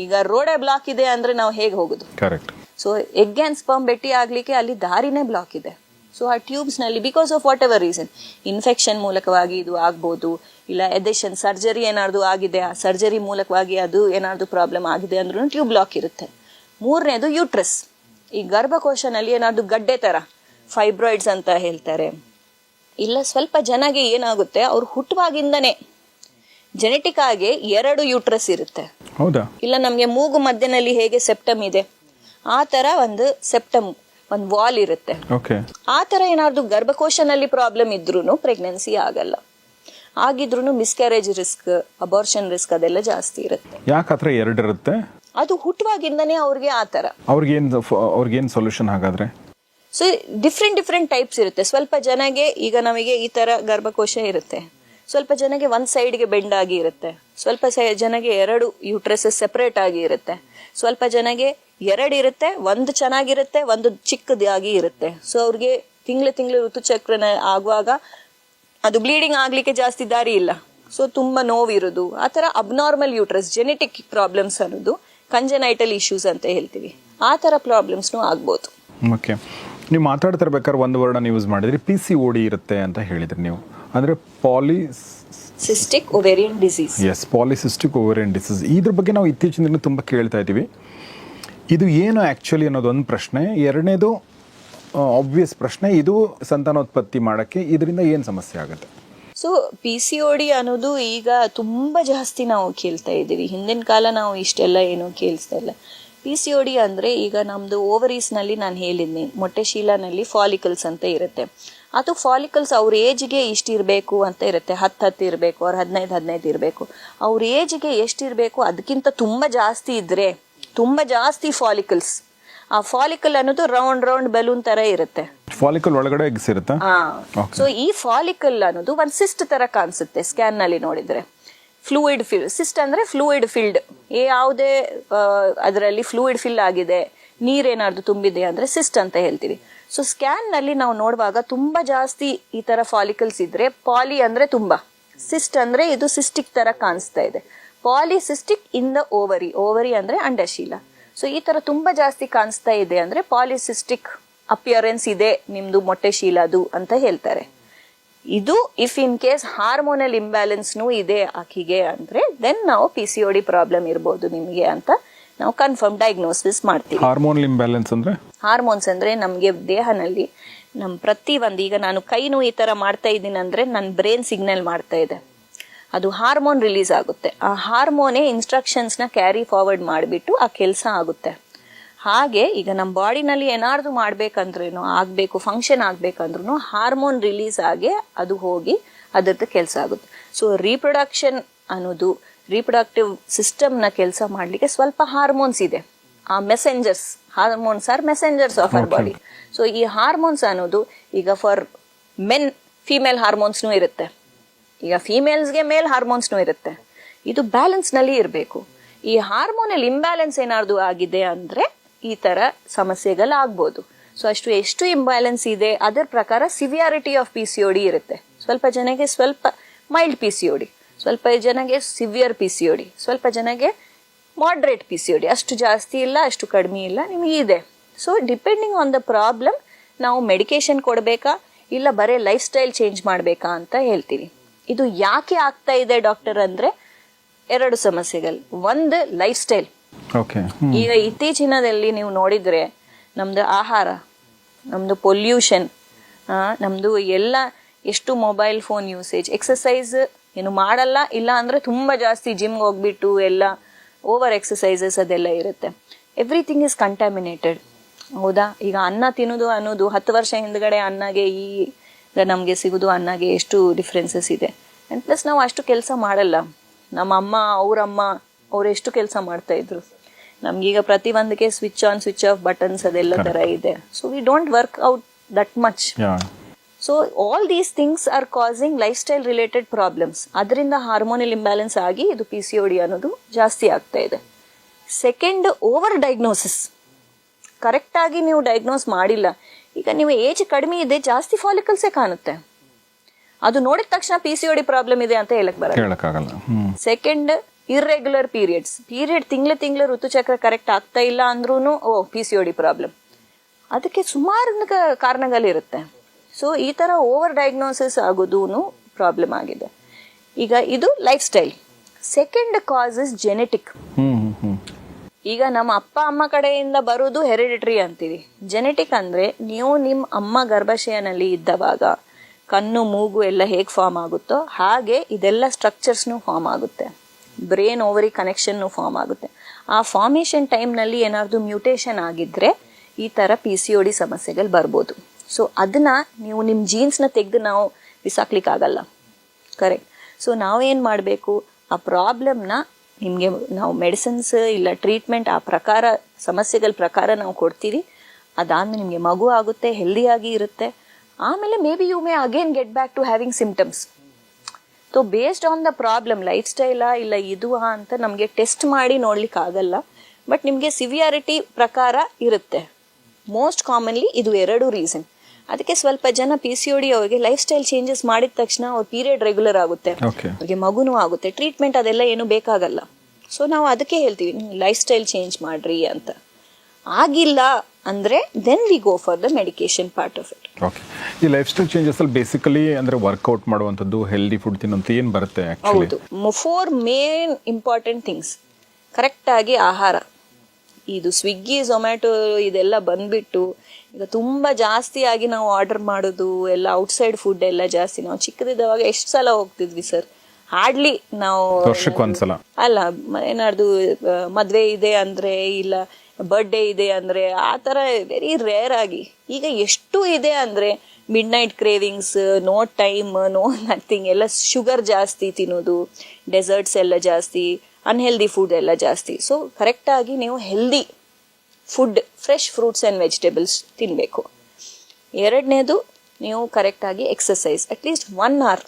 ಈಗ ರೋಡೇ ಬ್ಲಾಕ್ ಇದೆ ಅಂದ್ರೆ ನಾವು ಹೇಗೆ ಹೋಗುದು? Correct. So egg and sperm ಭೇಟಿ ಆಗ್ಲಿಕ್ಕೆ ಅಲ್ಲಿ ದಾರಿನೇ ಬ್ಲಾಕ್ ಇದೆ. ಸೊ ಆ ಟ್ಯೂಬ್ಸ್ ನಲ್ಲಿ because of what ever reason, infection ಮೂಲಕವಾಗಿ ಇದು ಆಗ್ಬೋದು, ಇಲ್ಲ ಎದೆಷನ್ ಸರ್ಜರಿ ಏನಾದ್ರು ಆಗಿದೆ, ಆ ಸರ್ಜರಿ ಮೂಲಕವಾಗಿ ಅದು ಏನಾದ್ರು ಪ್ರಾಬ್ಲಮ್ ಆಗಿದೆ ಅಂದ್ರೂ ಟ್ಯೂಬ್ ಬ್ಲಾಕ್ ಇರುತ್ತೆ. 3ನೇದು ಯೂಟ್ರಸ್. ಈ ಗರ್ಭಕೋಶನಲ್ಲಿ ಏನಾದ್ರು ಗಡ್ಡೆ ತರ ಫೈಬ್ರಾಯ್ಡ್ಸ್ ಅಂತ ಹೇಳ್ತಾರೆ, ಇಲ್ಲ ಸ್ವಲ್ಪ ಜನಗೆ ಏನಾಗುತ್ತೆ, ಅವ್ರು ಹುಟ್ಟುವಾಗಿಂದನೇ ಜೆನೆಟಿಕ್ ಆಗಿ 2 ಯೂಟ್ರಸ್ ಇರುತ್ತೆ. ಹೌದಾ? ಇಲ್ಲ ನಮ್ಗೆ ಮೂಗು ಮಧ್ಯದಲ್ಲಿ ಹೇಗೆ ಸೆಪ್ಟಮ್ ಇದೆ, ಆ ತರ ಒಂದು ಸೆಪ್ಟಮ್ ಒಂದು ವಾಲ್ ಇರುತ್ತೆ. ಆ ತರ ಏನಾದ್ರು ಗರ್ಭಕೋಶನಲ್ಲಿ ಪ್ರಾಬ್ಲಮ್ ಇದ್ರೂ ಪ್ರೆಗ್ನೆನ್ಸಿ ಆಗಲ್ಲ. ಆಗಿದ್ರೂ ಮಿಸ್ಕ್ಯಾರೇಜ್ ರಿಸ್ಕ್, ಅಬಾರ್ಷನ್ ರಿಸ್ಕ್ ಅದೆಲ್ಲ ಜಾಸ್ತಿ ಇರುತ್ತೆ. ಯಾಕತ್ರ 2 ಇರುತ್ತೆ? ಅದು ಹುಟ್ಟುವಾಗಿಂದನೇ ಅವ್ರಿಗೆ ಆ ತರ. ಅವ್ರಿಗೇನ್ ಸೊಲ್ಯೂಷನ್ ಹಾಗಾದ್ರೆ? ಸೊ ಡಿಫ್ರೆಂಟ್ ಟೈಪ್ಸ್ ಇರುತ್ತೆ. ಸ್ವಲ್ಪ ಜನಗೆ ಈಗ ನಮಗೆ ಈ ತರ ಗರ್ಭಕೋಶ ಇರುತ್ತೆ, ಸ್ವಲ್ಪ ಜನಗೆ ಒಂದ್ ಸೈಡ್ಗೆ ಬೆಂಡ್ ಆಗಿ ಇರುತ್ತೆ, ಸ್ವಲ್ಪ ಜನಗೆ 2 ಯೂಟ್ರಸಸ್ ಸೆಪರೇಟ್ ಆಗಿ ಇರುತ್ತೆ, ಸ್ವಲ್ಪ ಜನಗೆ 2 ಇರುತ್ತೆ, ಒಂದು ಚೆನ್ನಾಗಿರುತ್ತೆ, ಒಂದು ಚಿಕ್ಕದಾಗಿ ಇರುತ್ತೆ. ಸೊ ಅವ್ರಿಗೆ ತಿಂಗಳು ಋತುಚಕ್ರನ ಆಗುವಾಗ ಅದು ಬ್ಲೀಡಿಂಗ್ ಆಗ್ಲಿಕ್ಕೆ ಜಾಸ್ತಿ ದಾರಿ ಇಲ್ಲ, ಸೊ ತುಂಬಾ ನೋವಿರೋದು, ಆ ತರ ಅಬ್ನಾರ್ಮಲ್ ಯೂಟ್ರಸ್, ಜೆನೆಟಿಕ್ ಪ್ರಾಬ್ಲಮ್ಸ್ ಅನ್ನೋದು ಕಂಜನೈಟಲ್ ಇಶ್ಯೂಸ್ ಅಂತ ಹೇಳ್ತೀವಿ, ಆ ತರ ಪ್ರಾಬ್ಲಮ್ಸ್ನು ಆಗ್ಬೋದು. ಓಕೆ, ನೀವು ಮಾತಾಡ್ತಿರ್ಬೇಕಾದ್ರೆ ಒಂದು ವರ್ಡನ್ನ ಯೂಸ್ ಮಾಡಿದ್ರಿ, PCOD ಇರುತ್ತೆ ಅಂತ ಹೇಳಿದ್ರಿ ನೀವು, ಅಂದ್ರೆ polycystic ovarian disease. Yes, polycystic ovarian disease. ಇದ್ರ ಬಗ್ಗೆ ನಾವು ಇತ್ತೀಚಿನ ದಿನ ತುಂಬ ಕೇಳ್ತಾ ಇದ್ದೀವಿ. ಇದು ಏನು ಆ್ಯಕ್ಚುಲಿ ಅನ್ನೋದೊಂದು ಪ್ರಶ್ನೆ. 2ನೇದು ಆಬ್ವಿಯಸ್ ಪ್ರಶ್ನೆ, ಇದು ಸಂತಾನೋತ್ಪತ್ತಿ ಮಾಡೋಕ್ಕೆ ಇದರಿಂದ ಏನು ಸಮಸ್ಯೆ ಆಗುತ್ತೆ? ಸೊ PCOD ಅನ್ನೋದು ಈಗ ತುಂಬ ಜಾಸ್ತಿ ನಾವು ಕೇಳ್ತಾ ಇದ್ದೀವಿ. ಹಿಂದಿನ ಕಾಲ ನಾವು ಇಷ್ಟೆಲ್ಲ ಏನೂ ಕೇಳಿಸ್ತಾ ಇಲ್ಲ. PCOD ಅಂದರೆ ಈಗ ನಮ್ಮದು ಓವರೀಸ್ನಲ್ಲಿ ನಾನು ಹೇಳಿದ್ನಿ, ಮೊಟ್ಟೆ ಶೀಲನಲ್ಲಿ ಫಾಲಿಕಲ್ಸ್ ಅಂತ ಇರುತ್ತೆ. ಅದು ಫಾಲಿಕಲ್ಸ್ ಅವ್ರ ಏಜ್ಗೆ ಇಷ್ಟಿರಬೇಕು ಅಂತ ಇರುತ್ತೆ, 10 ಇರಬೇಕು, ಅವ್ರು 15 ಇರಬೇಕು. ಅವ್ರ ಏಜ್ಗೆ ಎಷ್ಟಿರಬೇಕು ಅದಕ್ಕಿಂತ ತುಂಬ ಜಾಸ್ತಿ ಇದ್ರೆ ತುಂಬ ಜಾಸ್ತಿ ಫಾಲಿಕಲ್ಸ್, ಆ ಫಾಲಿಕಲ್ ಅನ್ನೋದು ರೌಂಡ್ ಬಲೂನ್ ತರ ಇರುತ್ತೆ. ಫಾಲಿಕಲ್ ಒಳಗಡೆ ಎಗ್ಸ್ ಇರುತ್ತೆ. ಸೊ ಈ ಫಾಲಿಕಲ್ ಅನ್ನೋದು ಒಂದು ಸಿಸ್ಟ್ ತರ ಕಾಣಿಸುತ್ತೆ ಸ್ಕ್ಯಾನ್ ನಲ್ಲಿ ನೋಡಿದ್ರೆ. ಫ್ಲೂಯಿಡ್ ಫಿಲ್ಡ್, ಸಿಸ್ಟ್ ಅಂದ್ರೆ ಫ್ಲೂಯಿಡ್ ಫಿಲ್ಡ್, ಯಾವುದೇ ಅದರಲ್ಲಿ ಫ್ಲೂಯಿಡ್ ಫಿಲ್ ಆಗಿದೆ, ನೀರೇನಾದ್ರು ತುಂಬಿದೆ ಅಂದ್ರೆ ಸಿಸ್ಟ್ ಅಂತ ಹೇಳ್ತೀವಿ. ಸೊ ಸ್ಕ್ಯಾನ್ ನಲ್ಲಿ ನಾವು ನೋಡುವಾಗ ತುಂಬಾ ಜಾಸ್ತಿ ಈ ತರ ಫಾಲಿಕಲ್ಸ್ ಇದ್ರೆ, ಪಾಲಿ ಅಂದ್ರೆ ತುಂಬಾ, ಸಿಸ್ಟ್ ಅಂದ್ರೆ ಇದು ಸಿಸ್ಟಿಕ್ ತರ ಕಾಣಿಸ್ತಾ ಇದೆ. ಪಾಲಿಸಿಸ್ಟಿಕ್ ಇನ್ ದ ಓವರಿ ಅಂದ್ರೆ ಅಂಡಶೀಲ. ಸೊ ಈ ಥರ ತುಂಬ ಜಾಸ್ತಿ ಕಾಣಿಸ್ತಾ ಇದೆ ಅಂದರೆ ಪಾಲಿಸಿಸ್ಟಿಕ್ ಅಪಿಯರೆನ್ಸ್ ಇದೆ ನಿಮ್ಮದು ಮೊಟ್ಟೆ ಶೀಲದು ಅಂತ ಹೇಳ್ತಾರೆ. ಇದು ಇಫ್ ಇನ್ ಕೇಸ್ ಹಾರ್ಮೋನಲ್ ಇಂಬ್ಯಾಲೆನ್ಸ್ನೂ ಇದೆ ಆಕಿಗೆ ಅಂದರೆ ದೆನ್ ನಾವು PCOD ಪ್ರಾಬ್ಲಮ್ ಇರ್ಬೋದು ನಿಮಗೆ ಅಂತ ನಾವು ಕನ್ಫರ್ಮ್ ಡಯಾಗ್ನೋಸಿಸ್ ಮಾಡ್ತೀವಿ. ಹಾರ್ಮೋನಲ್ ಇಂಬ್ಯಾಲೆನ್ಸ್ ಅಂದರೆ ಹಾರ್ಮೋನ್ಸ್ ಅಂದರೆ ನಮಗೆ ದೇಹನಲ್ಲಿ ನಮ್ಮ ಪ್ರತಿ ಒಂದು, ಈಗ ನಾನು ಕೈನೂ ಈ ಥರ ಮಾಡ್ತಾ ಇದ್ದೀನಿ ಅಂದರೆ ನನ್ನ ಬ್ರೈನ್ ಸಿಗ್ನಲ್ ಮಾಡ್ತಾ ಇದೆ, ಅದು ಹಾರ್ಮೋನ್ ರಿಲೀಸ್ ಆಗುತ್ತೆ. ಆ ಹಾರ್ಮೋನೇ ಇನ್ಸ್ಟ್ರಕ್ಷನ್ಸ್ನ ಕ್ಯಾರಿ ಫಾರ್ವರ್ಡ್ ಮಾಡಿಬಿಟ್ಟು ಆ ಕೆಲಸ ಆಗುತ್ತೆ. ಹಾಗೆ ಈಗ ನಮ್ಮ ಬಾಡಿನಲ್ಲಿ ಏನಾದ್ರು ಮಾಡ್ಬೇಕಂದ್ರೂ ಆಗಬೇಕು, ಫಂಕ್ಷನ್ ಆಗಬೇಕಂದ್ರೂ ಹಾರ್ಮೋನ್ ರಿಲೀಸ್ ಆಗಿ ಅದು ಹೋಗಿ ಅದರದ್ದು ಕೆಲಸ ಆಗುತ್ತೆ. ಸೊ ರೀಪ್ರೊಡಕ್ಷನ್ ಅನ್ನೋದು ರೀಪ್ರೊಡಕ್ಟಿವ್ ಸಿಸ್ಟಮ್ನ ಕೆಲಸ ಮಾಡಲಿಕ್ಕೆ ಸ್ವಲ್ಪ ಹಾರ್ಮೋನ್ಸ್ ಇದೆ. ಆ messengers, hormones R messengers of our body. So ಈ ಹಾರ್ಮೋನ್ಸ್ ಅನ್ನೋದು ಈಗ ಫಾರ್ ಮೆನ್ ಫೀಮೇಲ್ ಹಾರ್ಮೋನ್ಸ್ನೂ ಇರುತ್ತೆ, ಈಗ ಫೀಮೇಲ್ಸ್ಗೆ ಮೇಲ್ ಹಾರ್ಮೋನ್ಸ್ನೂ ಇರುತ್ತೆ. ಇದು ಬ್ಯಾಲೆನ್ಸ್ನಲ್ಲಿ ಇರಬೇಕು. ಈ ಹಾರ್ಮೋನಲ್ ಇಂಬ್ಯಾಲೆನ್ಸ್ ಏನಾದ್ರು ಆಗಿದೆ ಅಂದರೆ ಈ ಥರ ಸಮಸ್ಯೆಗಳಾಗ್ಬೋದು. ಸೊ ಎಷ್ಟು ಇಂಬ್ಯಾಲೆನ್ಸ್ ಇದೆ ಅದರ ಪ್ರಕಾರ ಸಿವಿಯಾರಿಟಿ ಆಫ್ PCOD ಇರುತ್ತೆ. ಸ್ವಲ್ಪ ಜನಗೆ ಸ್ವಲ್ಪ ಮೈಲ್ಡ್ PCOD, ಸ್ವಲ್ಪ ಜನಗೆ ಸಿವಿಯರ್ PCOD, ಸ್ವಲ್ಪ ಜನಗೆ ಮಾಡ್ರೇಟ್ PCOD, ಅಷ್ಟು ಜಾಸ್ತಿ ಇಲ್ಲ ಅಷ್ಟು ಕಡಿಮೆ ಇಲ್ಲ, ನಿಮಗೆ ಇದೆ. So depending on the problem ನಾವು ಮೆಡಿಕೇಶನ್ ಕೊಡಬೇಕಾ ಇಲ್ಲ ಬರೀ ಲೈಫ್ ಸ್ಟೈಲ್ ಚೇಂಜ್ ಮಾಡಬೇಕಾ ಅಂತ ಹೇಳ್ತೀವಿ. ಇದು ಯಾಕೆ ಆಗ್ತಾ ಇದೆ ಡಾಕ್ಟರ್ ಅಂದರೆ 2 ಸಮಸ್ಯೆಗಳು. ಒಂದು ಲೈಫ್ ಸ್ಟೈಲ್. ಈಗ ಇತ್ತೀಚಿನದಲ್ಲಿ ನೀವು ನೋಡಿದ್ರೆ ನಮ್ದು ಆಹಾರ, ನಮ್ದು ಪೊಲ್ಯೂಷನ್, ನಮ್ದು ಎಲ್ಲ ಎಷ್ಟು ಮೊಬೈಲ್ ಫೋನ್ ಯೂಸೇಜ್, ಎಕ್ಸಸೈಸ್ ಏನು ಮಾಡಲ್ಲ, ಇಲ್ಲ ಅಂದ್ರೆ ತುಂಬಾ ಜಾಸ್ತಿ ಜಿಮ್ಗೆ ಹೋಗ್ಬಿಟ್ಟು ಎಲ್ಲ ಓವರ್ ಎಕ್ಸಸೈಸಸ್ ಅದೆಲ್ಲ ಇರುತ್ತೆ. Everything is contaminated. ಹೌದಾ? ಈಗ ಅನ್ನ ತಿನ್ನೋದು ಅನ್ನೋದು 10 ವರ್ಷ ಹಿಂದ್ಗಡೆ ಅನ್ನಗೆ ಈಗ ನಮಗೆ ಸಿಗೋದು ಅನ್ನಗೆ ಎಷ್ಟು ಡಿಫ್ರೆನ್ಸಸ್ ಇದೆ. ಆ್ಯಂಡ್ ಪ್ಲಸ್ ನಾವು ಅಷ್ಟು ಕೆಲಸ ಮಾಡಲ್ಲ. ನಮ್ಮ ಅಮ್ಮ ಅವರಮ್ಮ ಅವ್ರು ಎಷ್ಟು ಕೆಲಸ ಮಾಡ್ತಾ ಇದ್ರು. ನಮ್ಗೀಗ ಪ್ರತಿಯೊಂದಕ್ಕೆ switch on switch off buttons ಅದೆಲ್ಲ ತರ ಇದೆ. So we don't work out that much. So all these things are causing lifestyle related problems. ಅದರಿಂದ ಹಾರ್ಮೋನಲ್ ಇಂಬ್ಯಾಲೆನ್ಸ್ ಆಗಿ ಇದು PCOD ಅನ್ನೋದು ಜಾಸ್ತಿ ಆಗ್ತಾ ಇದೆ. Second, over diagnosis. ಕರೆಕ್ಟಾಗಿ ನೀವು ಡಯಾಗ್ನೋಸ್ ಮಾಡಿಲ್ಲ. ಈಗ ನೀವು ಏಜ್ ಕಡಿಮೆ ಇದೆ, ಜಾಸ್ತಿ ಫಾಲಿಕಲ್ಸೇ ಕಾಣುತ್ತೆ, ಅದು ನೋಡಿದ ತಕ್ಷಣ PCOD ಪ್ರಾಬ್ಲಮ್ ಇದೆ ಅಂತ ಹೇಳಕ್ಕಾಗಲ್ಲ. ಸೆಕೆಂಡ್, ಇರ್ರೆಗ್ಯುಲರ್ ಪೀರಿಯಡ್ ತಿಂಗಳು ಋತುಚಕ್ರ ಕರೆಕ್ಟ್ ಆಗ್ತಾ ಇಲ್ಲ ಅಂದ್ರೂ PCOD ಪ್ರಾಬ್ಲಮ್. ಅದಕ್ಕೆ ಸುಮಾರು ಕಾರಣಗಳಿರುತ್ತೆ. ಸೊ ಈ ಥರ ಓವರ್ ಡಯಾಗ್ನೋಸಿಸ್ ಆಗೋದೂ ಪ್ರಾಬ್ಲಮ್ ಆಗಿದೆ. ಈಗ ಇದು lifestyle. Second cause is genetic. ಈಗ ನಮ್ಮ ಅಪ್ಪ ಅಮ್ಮ ಕಡೆಯಿಂದ ಬರೋದು ಹೆರಿಡಿಟ್ರಿ ಅಂತೀವಿ. ಜೆನೆಟಿಕ್ ಅಂದರೆ ನೀವು ನಿಮ್ಮ ಅಮ್ಮ ಗರ್ಭಾಶಯನಲ್ಲಿ ಇದ್ದವಾಗ ಕಣ್ಣು ಮೂಗು ಎಲ್ಲ ಹೇಗೆ ಫಾರ್ಮ್ ಆಗುತ್ತೋ ಹಾಗೆ ಇದೆಲ್ಲ ಸ್ಟ್ರಕ್ಚರ್ಸ್ನು ಫಾರ್ಮ್ ಆಗುತ್ತೆ. ಬ್ರೇನ್ ಓವರಿ ಕನೆಕ್ಷನ್ನು ಫಾರ್ಮ್ ಆಗುತ್ತೆ. ಆ ಫಾರ್ಮೇಷನ್ ಟೈಮ್ನಲ್ಲಿ ಏನಾದ್ರು ಮ್ಯೂಟೇಷನ್ ಆಗಿದ್ರೆ ಈ ಥರ PCOD ಸಮಸ್ಯೆಗಳು ಬರ್ಬೋದು. ಸೊ ಅದನ್ನ ನೀವು ನಿಮ್ಮ ಜೀನ್ಸ್ನ ತೆಗೆದು ನಾವು ಬಿಸಾಕ್ಲಿಕ್ಕಾಗಲ್ಲ. ಕರೆಕ್ಟ್. ಸೊ ನಾವೇನು ಮಾಡಬೇಕು, ಆ ಪ್ರಾಬ್ಲಮ್ನ ನಿಮಗೆ ನಾವು ಮೆಡಿಸಿನ್ಸ್ ಇಲ್ಲ ಟ್ರೀಟ್ಮೆಂಟ್ ಆ ಪ್ರಕಾರ ಸಮಸ್ಯೆಗಳ ಪ್ರಕಾರ ನಾವು ಕೊಡ್ತೀವಿ. ಅದಾದ್ಮೇಲೆ ನಿಮಗೆ ಮಗು ಆಗುತ್ತೆ, ಹೆಲ್ದಿಯಾಗಿ ಇರುತ್ತೆ. ಆಮೇಲೆ maybe you may again get back to having symptoms. So based on the problem, ಲೈಫ್ ಸ್ಟೈಲಾ ಇಲ್ಲ ಇದು ಅಂತ ನಮಗೆ ಟೆಸ್ಟ್ ಮಾಡಿ ನೋಡ್ಲಿಕ್ಕೆ ಆಗಲ್ಲ. ಬಟ್ ನಿಮಗೆ ಸಿವಿಯಾರಿಟಿ ಪ್ರಕಾರ ಇರುತ್ತೆ. ಮೋಸ್ಟ್ ಕಾಮನ್ಲಿ ಇದು 2 ರೀಸನ್. ಅದಕ್ಕೆ ಸ್ವಲ್ಪ ಜನ PCOD ಅವ್ರಿಗೆ ಲೈಫ್ ಸ್ಟೈಲ್ ಚೇಂಜಸ್ ಮಾಡಿದ ತಕ್ಷಣ ಅವ್ರ ಪೀರಿಯಡ್ ರೆಗ್ಯುಲರ್ ಆಗುತ್ತೆ, ಅವ್ರಿಗೆ ಮಗುನೂ ಆಗುತ್ತೆ, ಟ್ರೀಟ್ಮೆಂಟ್ ಅದೆಲ್ಲ ಏನು ಬೇಕಾಗಲ್ಲ. ಸೊ ನಾವು ಅದಕ್ಕೆ ಹೇಳ್ತೀವಿ ಲೈಫ್ ಸ್ಟೈಲ್ ಚೇಂಜ್ ಮಾಡ್ರಿ ಅಂತ. ಆಗಿಲ್ಲ ಅಂದ್ರೆ then we go for the medication part of it. Okay. ಈ ಲೈಫ್ ಸ್ಟೈಲ್ ಚೇಂಜಸ್ ಅಲ್ಲಿ ಬೇಸಿಕಲಿ ಅಂದ್ರೆ ವರ್ಕೌಟ್ ಮಾಡುವಂಥದ್ದು, ಹೆಲ್ದಿ ಫುಡ್ ತಿನ್ನೋದು ಏನು ಬರುತ್ತೆ? ಹೌದು, 4 ಮೇನ್ ಇಂಪಾರ್ಟೆಂಟ್ ಥಿಂಗ್ಸ್. ಕರೆಕ್ಟಾಗಿ ಆಹಾರ. ಇದು ಸ್ವಿಗ್ಗಿ ಝೊಮ್ಯಾಟೊ ಇದೆಲ್ಲ ಬಂದ್ಬಿಟ್ಟು ಈಗ ತುಂಬ ಜಾಸ್ತಿ ಆಗಿ ನಾವು ಆರ್ಡರ್ ಮಾಡೋದು ಎಲ್ಲ ಔಟ್ಸೈಡ್ ಫುಡ್ ಎಲ್ಲ ಜಾಸ್ತಿ. ನಾವು ಚಿಕ್ಕದಿದ್ದವಾಗ ಎಷ್ಟು ಸಲ ಹೋಗ್ತಿದ್ವಿ ಸರ್? ಹಾರ್ಡ್ಲಿ ನಾವು ವರ್ಷಕ್ಕೊಂದ್ಸಲ ಅಲ್ಲ, ಏನಾದ್ರು ಮದುವೆ ಇದೆ ಅಂದ್ರೆ ಇಲ್ಲ ಬರ್ಡೇ ಇದೆ ಅಂದ್ರೆ ಆ ಥರ ವೆರಿ ರೇರ್ ಆಗಿ. ಈಗ ಎಷ್ಟು ಇದೆ ಅಂದ್ರೆ midnight cravings, no time, no nothing, ಎಲ್ಲ ಶುಗರ್ ಜಾಸ್ತಿ ತಿನ್ನೋದು, ಡೆಸರ್ಟ್ಸ್ ಎಲ್ಲ ಜಾಸ್ತಿ, ಅನ್ಹೆಲ್ದಿ ಫುಡ್ ಎಲ್ಲ ಜಾಸ್ತಿ. ಸೊ ಕರೆಕ್ಟಾಗಿ ನೀವು healthy food, fresh fruits and vegetables ತಿನ್ನಬೇಕು. 2ನೇದು, ನೀವು ಕರೆಕ್ಟಾಗಿ ಎಕ್ಸಸೈಸ್ ಅಟ್ಲೀಸ್ಟ್ 1 hour,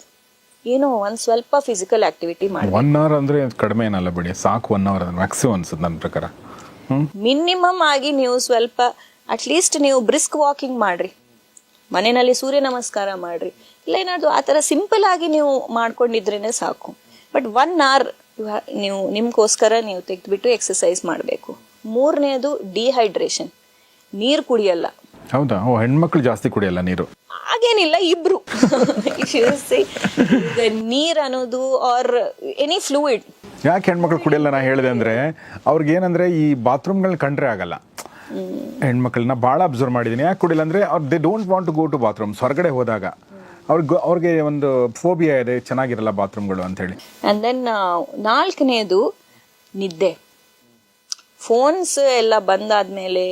ಏನೋ ಒಂದು ಸ್ವಲ್ಪ ಫಿಸಿಕಲ್ ಆಕ್ಟಿವಿಟಿ ಮಾಡಿ. 1 hour ಅಂದರೆ ಕಡಿಮೆ ಏನಲ್ಲ ಬಿಡಿ, ಸಾಕು. 1 hour ಮ್ಯಾಕ್ಸಿಮಮ್ ಅನ್ಸುತ್ತೆ ನನ್ನ ಪ್ರಕಾರ. ಮಿನಿಮಮ್ ಆಗಿ ನೀವು ಸ್ವಲ್ಪ ಅಟ್ಲೀಸ್ಟ್ ನೀವು ಬ್ರಿಸ್ಕ್ ವಾಕಿಂಗ್ ಮಾಡ್ರಿ, ಮನೆಯಲ್ಲಿ ಸೂರ್ಯ ನಮಸ್ಕಾರ ಮಾಡ್ರಿ, ಇಲ್ಲ ಏನಾದ್ರು ಆ ಥರ ಸಿಂಪಲ್ ಆಗಿ ನೀವು ಮಾಡ್ಕೊಂಡಿದ್ರೇನೆ ಸಾಕು. ಬಟ್ 1 hour ನೀವು ನಿಮ್ಗೋಸ್ಕರ ನೀವು ತೆಗೆದುಬಿಟ್ಟು ಎಕ್ಸಸೈಸ್ ಮಾಡಬೇಕು. ಮೂರನೇದು ಡಿಹೈಡ್ರೇಷನ್, ನೀರು ಕುಡಿಯಲ್ಲ. ಹೌದಾ? ಹೆಣ್ಮಕ್ಳು ಜಾಸ್ತಿ ಕುಡಿಯಲ್ಲ ನೀರು? ಹಾಗೇನಿಲ್ಲ, ಇಬ್ರು. ಈಗ ನೀರ್ ಅನ್ನೋದು ಆರ್ ಎನಿ ಫ್ಲೂಯಿಡ್. ಯಾಕೆ ಹೆಣ್ಮಕ್ಳು ಕುಡಿಯಲ್ಲ ನಾ ಹೇಳಿದೆ ಅಂದರೆ, ಅವ್ರಿಗೆ ಏನಂದರೆ ಈ ಬಾತ್ರೂಮ್ಗಳನ್ನ ಕಂಡ್ರೆ ಆಗಲ್ಲ. ಹೆಣ್ಮಕ್ಳನ್ನ ಭಾಳ ಅಬ್ಸರ್ವ್ ಮಾಡಿದ್ದೀನಿ. ಯಾಕೆ ಕುಡಿಯಲ್ಲ ಅಂದರೆ ಅವ್ರು they don't want to go to bathrooms. ಹೊರಗಡೆ ಹೋದಾಗ ಅವ್ರಿಗೆ ಒಂದು ಫೋಬಿಯಾ ಇದೆ, ಚೆನ್ನಾಗಿರಲ್ಲ ಬಾತ್ರೂಮ್ಗಳು ಅಂಥೇಳಿ. ಆ್ಯಂಡ್ ದೆನ್ ನಾಲ್ಕನೇದು ನಿದ್ದೆ. ಫೋನ್ಸ್ ಎಲ್ಲ ಬಂದಾದ್ಮೇಲೆ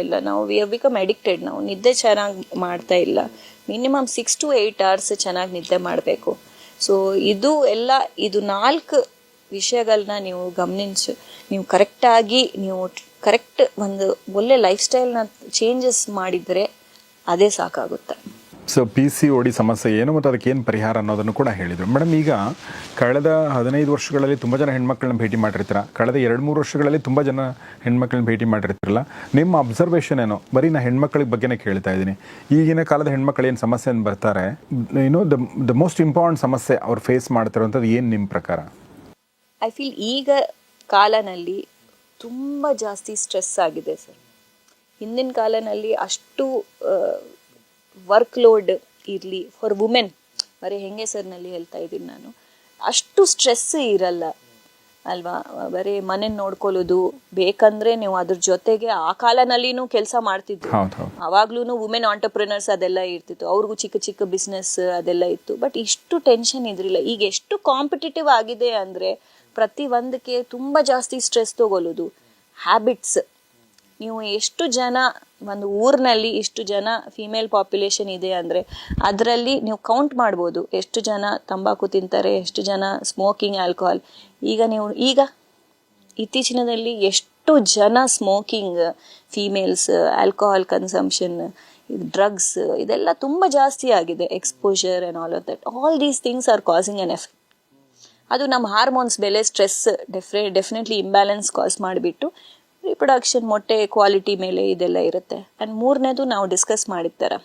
ಎಲ್ಲ ನಾವು ವಿ ಹ್ಯಾವ್ ಬಿಕಮ್ ಅಡಿಕ್ಟೆಡ್. ನಾವು ನಿದ್ದೆ ಚೆನ್ನಾಗಿ ಮಾಡ್ತಾ ಇಲ್ಲ. ಮಿನಿಮಮ್ 6 to 8 hours ಚೆನ್ನಾಗಿ ನಿದ್ದೆ ಮಾಡಬೇಕು. ಸೊ ಇದು 4 ವಿಷಯಗಳನ್ನ ನೀವು ಗಮನಿಸಿ ನೀವು ಕರೆಕ್ಟಾಗಿ ಕರೆಕ್ಟ್ ಒಂದು ಒಳ್ಳೆ ಲೈಫ್ ಸ್ಟೈಲ್ನ ಚೇಂಜಸ್ ಮಾಡಿದರೆ ಅದೇ ಸಾಕಾಗುತ್ತೆ. ಸೊ PCOD ಸಮಸ್ಯೆ ಏನು ಮತ್ತು ಅದಕ್ಕೆ ಏನು ಪರಿಹಾರ ಅನ್ನೋದನ್ನು ಕೂಡ ಹೇಳಿದರು. ಮೇಡಮ್, ಈಗ ಕಳೆದ 15 ವರ್ಷಗಳಲ್ಲಿ ತುಂಬ ಜನ ಹೆಣ್ಮಕ್ಳನ್ನ ಭೇಟಿ ಮಾಡಿರ್ತೀರ, ಕಳೆದ 2-3 ವರ್ಷಗಳಲ್ಲಿ ತುಂಬ ಜನ ಹೆಣ್ಮಕ್ಳನ್ನ ಭೇಟಿ ಮಾಡಿರ್ತಿರಲ್ಲ. ನಿಮ್ಮ ಅಬ್ಸರ್ವೇಷನ್ ಏನೋ? ಬರೀ ನಾ ಹೆಣ್ಮಕ್ಳಿಗೆ ಬಗ್ಗೆನೇ ಕೇಳ್ತಾ ಇದ್ದೀನಿ. ಈಗಿನ ಕಾಲದ ಹೆಣ್ಮಕ್ಳು ಏನು ಸಮಸ್ಯೆಯನ್ನು ಬರ್ತಾರೆ, ದ ಮೋಸ್ಟ್ ಇಂಪಾರ್ಟೆಂಟ್ ಸಮಸ್ಯೆ ಅವ್ರು ಫೇಸ್ ಮಾಡ್ತಿರೋಂಥದ್ದು ಏನು ನಿಮ್ಮ ಪ್ರಕಾರ? ಐ ಫೀಲ್ ಈಗ ಕಾಲನಲ್ಲಿ ತುಂಬ ಜಾಸ್ತಿ ಸ್ಟ್ರೆಸ್ ಆಗಿದೆ ಸರ್. ಹಿಂದಿನ ಕಾಲನಲ್ಲಿ ಅಷ್ಟು ವರ್ಕ್ ಲೋಡ್ ಇರಲಿ ಫಾರ್ ವುಮೆನ್, ಬರೀ ಹೆಂಗಸರ್ನಲ್ಲಿ ಹೇಳ್ತಾ ಇದ್ದೀನಿ ನಾನು, ಅಷ್ಟು ಸ್ಟ್ರೆಸ್ ಇರಲ್ಲ ಅಲ್ವಾ? ಬರೀ ಮನೆ ನೋಡ್ಕೊಳ್ಳೋದು ಬೇಕಂದ್ರೆ ನೀವು ಅದ್ರ ಜೊತೆಗೆ ಆ ಕಾಲನಲ್ಲಿನೂ ಕೆಲಸ ಮಾಡ್ತಿದ್ರು. ಅವಾಗ್ಲೂ ವುಮೆನ್ ಆಂಟರ್ಪ್ರಿನರ್ಸ್ ಅದೆಲ್ಲ ಇರ್ತಿತ್ತು, ಅವ್ರಿಗೂ ಚಿಕ್ಕ ಚಿಕ್ಕ ಬಿಸ್ನೆಸ್ ಅದೆಲ್ಲ ಇತ್ತು. ಬಟ್ ಇಷ್ಟು ಟೆನ್ಷನ್ ಇದ್ರಿಲ್ಲ. ಈಗ ಎಷ್ಟು ಕಾಂಪಿಟೇಟಿವ್ ಆಗಿದೆ ಅಂದರೆ ಪ್ರತಿ ಒಂದಕ್ಕೆ ತುಂಬ ಜಾಸ್ತಿ ಸ್ಟ್ರೆಸ್ ತಗೊಳ್ಳೋದು. ಹ್ಯಾಬಿಟ್ಸ್, ನೀವು ಎಷ್ಟು ಜನ ಒಂದು ಊರಿನಲ್ಲಿ ಇಷ್ಟು ಜನ ಫಿಮೇಲ್ ಪಾಪ್ಯುಲೇಷನ್ ಇದೆ ಅಂದರೆ ಅದರಲ್ಲಿ ನೀವು ಕೌಂಟ್ ಮಾಡ್ಬೋದು ಎಷ್ಟು ಜನ ತಂಬಾಕು ತಿಂತಾರೆ, ಎಷ್ಟು ಜನ ಸ್ಮೋಕಿಂಗ್, ಆಲ್ಕೋಹಾಲ್. ಈಗ ಇತ್ತೀಚಿನದಲ್ಲಿ ಎಷ್ಟು ಜನ smoking, females, alcohol consumption, drugs, ಇದೆಲ್ಲ ತುಂಬ ಜಾಸ್ತಿ ಆಗಿದೆ. Exposure and all of that, all these things are causing N effect. ಅದು ನಮ್ಮ ಹಾರ್ಮೋನ್ಸ್ ಮೇಲೆ ಸ್ಟ್ರೆಸ್ ಡೆಫಿನೆಟ್ಲಿ ಇಂಬ್ಯಾಲೆನ್ಸ್ ಕಾಸ್ ಮಾಡಿಬಿಟ್ಟು ರಿಪ್ರೊಡಕ್ಷನ್, ಮೊಟ್ಟೆ ಕ್ವಾಲಿಟಿ ಮೇಲೆ ಇದೆಲ್ಲ ಇರುತ್ತೆ. ಆ್ಯಂಡ್ ಮೂರನೇದು ನಾವು ಡಿಸ್ಕಸ್ ಮಾಡಿರ್ತಾರೆ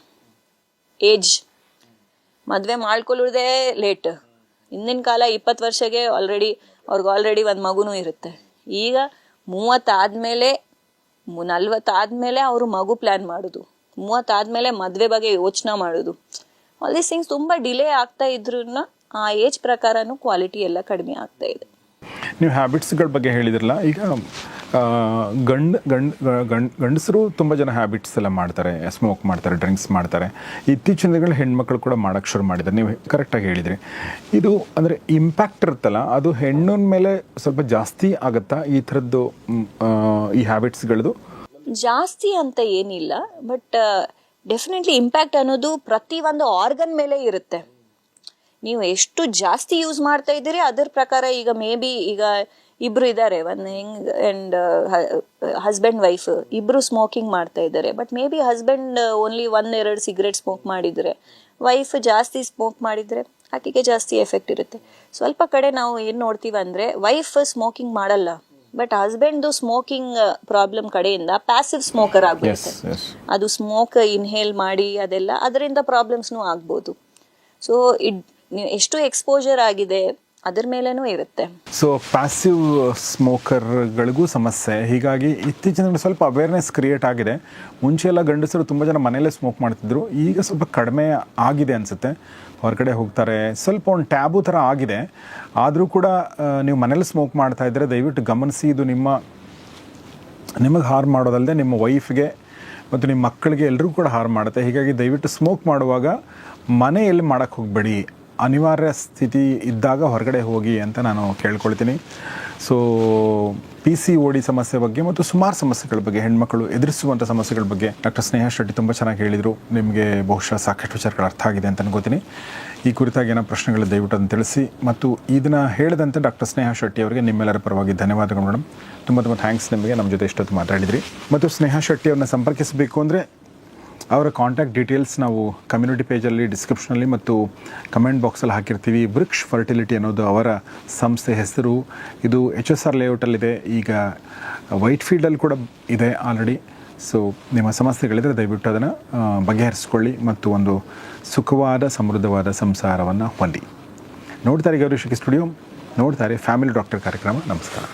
ಏಜ್. ಮದುವೆ ಮಾಡ್ಕೊಳ್ಳೋದೇ ಲೇಟ್. ಹಿಂದಿನ ಕಾಲ 20 ವರ್ಷಕ್ಕೆ ಆಲ್ರೆಡಿ ಒಂದು ಮಗುನೂ ಇರುತ್ತೆ. ಈಗ 30 ಆದಮೇಲೆ 40 ಆದಮೇಲೆ ಅವರು ಮಗು ಪ್ಲ್ಯಾನ್ ಮಾಡೋದು, 30 ಆದಮೇಲೆ ಮದುವೆ ಬಗ್ಗೆ ಯೋಚನೆ ಮಾಡೋದು. ಆಲ್ ದೀಸ್ ಥಿಂಗ್ಸ್ ತುಂಬ ಡಿಲೇ ಆಗ್ತಾ ಇದ್ರೂ ಆ ಏಜ್ ಪ್ರಕಾರನೂ ಕ್ವಾಲಿಟಿ ಎಲ್ಲ ಕಡಿಮೆ ಆಗ್ತಾ ಇದೆ. ನೀವು ಹ್ಯಾಬಿಟ್ಸ್ಗಳ ಬಗ್ಗೆ ಹೇಳಿದ್ರಲ್ಲ, ಈಗ ಗಂಡಸರು ತುಂಬ ಜನ ಹ್ಯಾಬಿಟ್ಸ್ ಎಲ್ಲ ಮಾಡ್ತಾರೆ, ಸ್ಮೋಕ್ ಮಾಡ್ತಾರೆ, ಡ್ರಿಂಕ್ಸ್ ಮಾಡ್ತಾರೆ. ಇತ್ತೀಚಿನ ದಿನಗಳು ಹೆಣ್ಮಕ್ಳು ಕೂಡ ಮಾಡೋಕ್ಕೆ ಶುರು ಮಾಡಿದ್ದಾರೆ. ನೀವು ಕರೆಕ್ಟಾಗಿ ಹೇಳಿದ್ರಿ. ಇದು ಅಂದರೆ ಇಂಪ್ಯಾಕ್ಟ್ ಇರುತ್ತಲ್ಲ, ಅದು ಹೆಣ್ಣಿನ ಮೇಲೆ ಸ್ವಲ್ಪ ಜಾಸ್ತಿ ಆಗುತ್ತಾ ಈ ಥರದ್ದು ಈ ಹ್ಯಾಬಿಟ್ಸ್ಗಳದು? ಜಾಸ್ತಿ ಅಂತ ಏನಿಲ್ಲ, ಬಟ್ ಡೆಫಿನೆಟ್ಲಿ ಇಂಪ್ಯಾಕ್ಟ್ ಅನ್ನೋದು ಪ್ರತಿ ಒಂದು ಆರ್ಗನ್ ಮೇಲೆ ಇರುತ್ತೆ. ನೀವು ಎಷ್ಟು ಜಾಸ್ತಿ ಯೂಸ್ ಮಾಡ್ತಾ ಇದ್ದೀರಿ ಅದರ ಪ್ರಕಾರ. ಈಗ ಮೇ ಬಿ ಈಗ ಇಬ್ರು ಇದ್ದಾರೆ, ಆ್ಯಂಡ್ ಹಸ್ಬೆಂಡ್ ವೈಫ್ ಇಬ್ರು ಸ್ಮೋಕಿಂಗ್ ಮಾಡ್ತಾ ಇದ್ದಾರೆ. But may be husband only 1-2 cigarette smoke ಮಾಡಿದರೆ, ವೈಫ್ ಜಾಸ್ತಿ ಸ್ಮೋಕ್ ಮಾಡಿದರೆ ಆಕೆಗೆ ಜಾಸ್ತಿ ಎಫೆಕ್ಟ್ ಇರುತ್ತೆ. ಸ್ವಲ್ಪ ಕಡೆ ನಾವು ಏನು ನೋಡ್ತೀವಿ ಅಂದರೆ ವೈಫ್ ಸ್ಮೋಕಿಂಗ್ ಮಾಡಲ್ಲ, ಬಟ್ ಹಸ್ಬೆಂಡ್ದು ಸ್ಮೋಕಿಂಗ್ ಪ್ರಾಬ್ಲಮ್ ಕಡೆಯಿಂದ ಪ್ಯಾಸಿವ್ ಸ್ಮೋಕರ್ ಆಗ್ಬಿಡುತ್ತೆ. ಅದು ಸ್ಮೋಕ್ ಇನ್ಹೇಲ್ ಮಾಡಿ ಅದೆಲ್ಲ ಅದರಿಂದ ಪ್ರಾಬ್ಲಮ್ಸ್ನೂ ಆಗ್ಬೋದು. ಸೊ ನೀವು ಎಷ್ಟು ಎಕ್ಸ್ಪೋಜರ್ ಆಗಿದೆ ಅದ್ರ ಮೇಲೇನೂ ಇರುತ್ತೆ. ಸೊ ಪ್ಯಾಸಿವ್ ಸ್ಮೋಕರ್ಗಳಿಗೂ ಸಮಸ್ಯೆ. ಹೀಗಾಗಿ ಇತ್ತೀಚಿನ ಸ್ವಲ್ಪ ಅವೇರ್ನೆಸ್ ಕ್ರಿಯೇಟ್ ಆಗಿದೆ. ಮುಂಚೆ ಎಲ್ಲ ಗಂಡಸರು ತುಂಬ ಜನ ಮನೆಯಲ್ಲೇ ಸ್ಮೋಕ್ ಮಾಡ್ತಿದ್ರು, ಈಗ ಸ್ವಲ್ಪ ಕಡಿಮೆ ಆಗಿದೆ ಅನಿಸುತ್ತೆ. ಹೊರಗಡೆ ಹೋಗ್ತಾರೆ, ಸ್ವಲ್ಪ ಒಂದು ಟ್ಯಾಬು ಥರ ಆಗಿದೆ. ಆದರೂ ಕೂಡ ನೀವು ಮನೇಲಿ ಸ್ಮೋಕ್ ಮಾಡ್ತಾ ಇದ್ದರೆ ದಯವಿಟ್ಟು ಗಮನಿಸಿ. ಇದು ನಿಮಗೆ ಹಾರ್ಮ್ ಮಾಡೋದಲ್ಲದೆ ನಿಮ್ಮ ವೈಫ್ಗೆ ಮತ್ತು ನಿಮ್ಮ ಮಕ್ಕಳಿಗೆ ಎಲ್ಲರಿಗೂ ಕೂಡ ಹಾರ್ಮ್ ಮಾಡುತ್ತೆ. ಹೀಗಾಗಿ ದಯವಿಟ್ಟು ಸ್ಮೋಕ್ ಮಾಡುವಾಗ ಮನೆಯಲ್ಲಿ ಮಾಡೋಕ್ಕೆ ಹೋಗಬೇಡಿ. ಅನಿವಾರ್ಯ ಸ್ಥಿತಿ ಇದ್ದಾಗ ಹೊರಗಡೆ ಹೋಗಿ ಅಂತ ನಾನು ಕೇಳ್ಕೊಳ್ತೀನಿ. ಸೊ PCOD ಸಮಸ್ಯೆ ಬಗ್ಗೆ ಮತ್ತು ಸುಮಾರು ಸಮಸ್ಯೆಗಳ ಬಗ್ಗೆ, ಹೆಣ್ಮಕ್ಳು ಎದುರಿಸುವಂಥ ಸಮಸ್ಯೆಗಳ ಬಗ್ಗೆ ಡಾಕ್ಟರ್ ಸ್ನೇಹಾ ಶೆಟ್ಟಿ ತುಂಬ ಚೆನ್ನಾಗಿ ಹೇಳಿದರು. ನಿಮಗೆ ಬಹುಶಃ ಸಾಕಷ್ಟು ವಿಚಾರಗಳು ಅರ್ಥ ಆಗಿದೆ ಅಂತ ಅನ್ಕೋತೀನಿ. ಈ ಕುರಿತಾಗಿ ಏನೋ ಪ್ರಶ್ನೆಗಳು ದಯವಿಟ್ಟು ಅದನ್ನು ತಿಳಿಸಿ. ಮತ್ತು ಇದನ್ನು ಹೇಳಿದಂತೆ ಡಾಕ್ಟರ್ ಸ್ನೇಹಾ ಶೆಟ್ಟಿ ಅವರಿಗೆ ನಿಮ್ಮೆಲ್ಲರ ಪರವಾಗಿ ಧನ್ಯವಾದಗಳು ಮೇಡಮ್. ತುಂಬ ಥ್ಯಾಂಕ್ಸ್ ನಿಮಗೆ, ನಮ್ಮ ಜೊತೆ ಇಷ್ಟೊತ್ತು ಮಾತಾಡಿದ್ರಿ. ಮತ್ತು ಸ್ನೇಹಾ ಶೆಟ್ಟಿ ಅವ್ರನ್ನ ಸಂಪರ್ಕಿಸಬೇಕು ಅಂದರೆ ಅವರ ಕಾಂಟ್ಯಾಕ್ಟ್ ಡೀಟೇಲ್ಸ್ ನಾವು ಕಮ್ಯುನಿಟಿ ಪೇಜಲ್ಲಿ, ಡಿಸ್ಕ್ರಿಪ್ಷನಲ್ಲಿ ಮತ್ತು ಕಮೆಂಟ್ ಬಾಕ್ಸಲ್ಲಿ ಹಾಕಿರ್ತೀವಿ. ವೃಕ್ಷ್ ಫರ್ಟಿಲಿಟಿ ಅನ್ನೋದು ಅವರ ಸಂಸ್ಥೆ ಹೆಸರು. ಇದು HSR ಲೇಔಟಲ್ಲಿದೆ. ಈಗ ವೈಟ್ ಫೀಲ್ಡಲ್ಲಿ ಕೂಡ ಇದೆ ಆಲ್ರೆಡಿ. ಸೊ ನಿಮ್ಮ ಸಮಸ್ಯೆಗಳಿದ್ರೆ ದಯವಿಟ್ಟು ಅದನ್ನು ಬಗೆಹರಿಸ್ಕೊಳ್ಳಿ ಮತ್ತು ಒಂದು ಸುಖವಾದ ಸಮೃದ್ಧವಾದ ಸಂಸಾರವನ್ನು ಹೊಂದಿ. ನೋಡ್ತಾರೆ ಗೌರಿ ಶೆಟ್ಟಿ ಸ್ಟುಡಿಯೋ, ನೋಡ್ತಾರೆ ಫ್ಯಾಮಿಲಿ ಡಾಕ್ಟರ್ ಕಾರ್ಯಕ್ರಮ. ನಮಸ್ಕಾರ.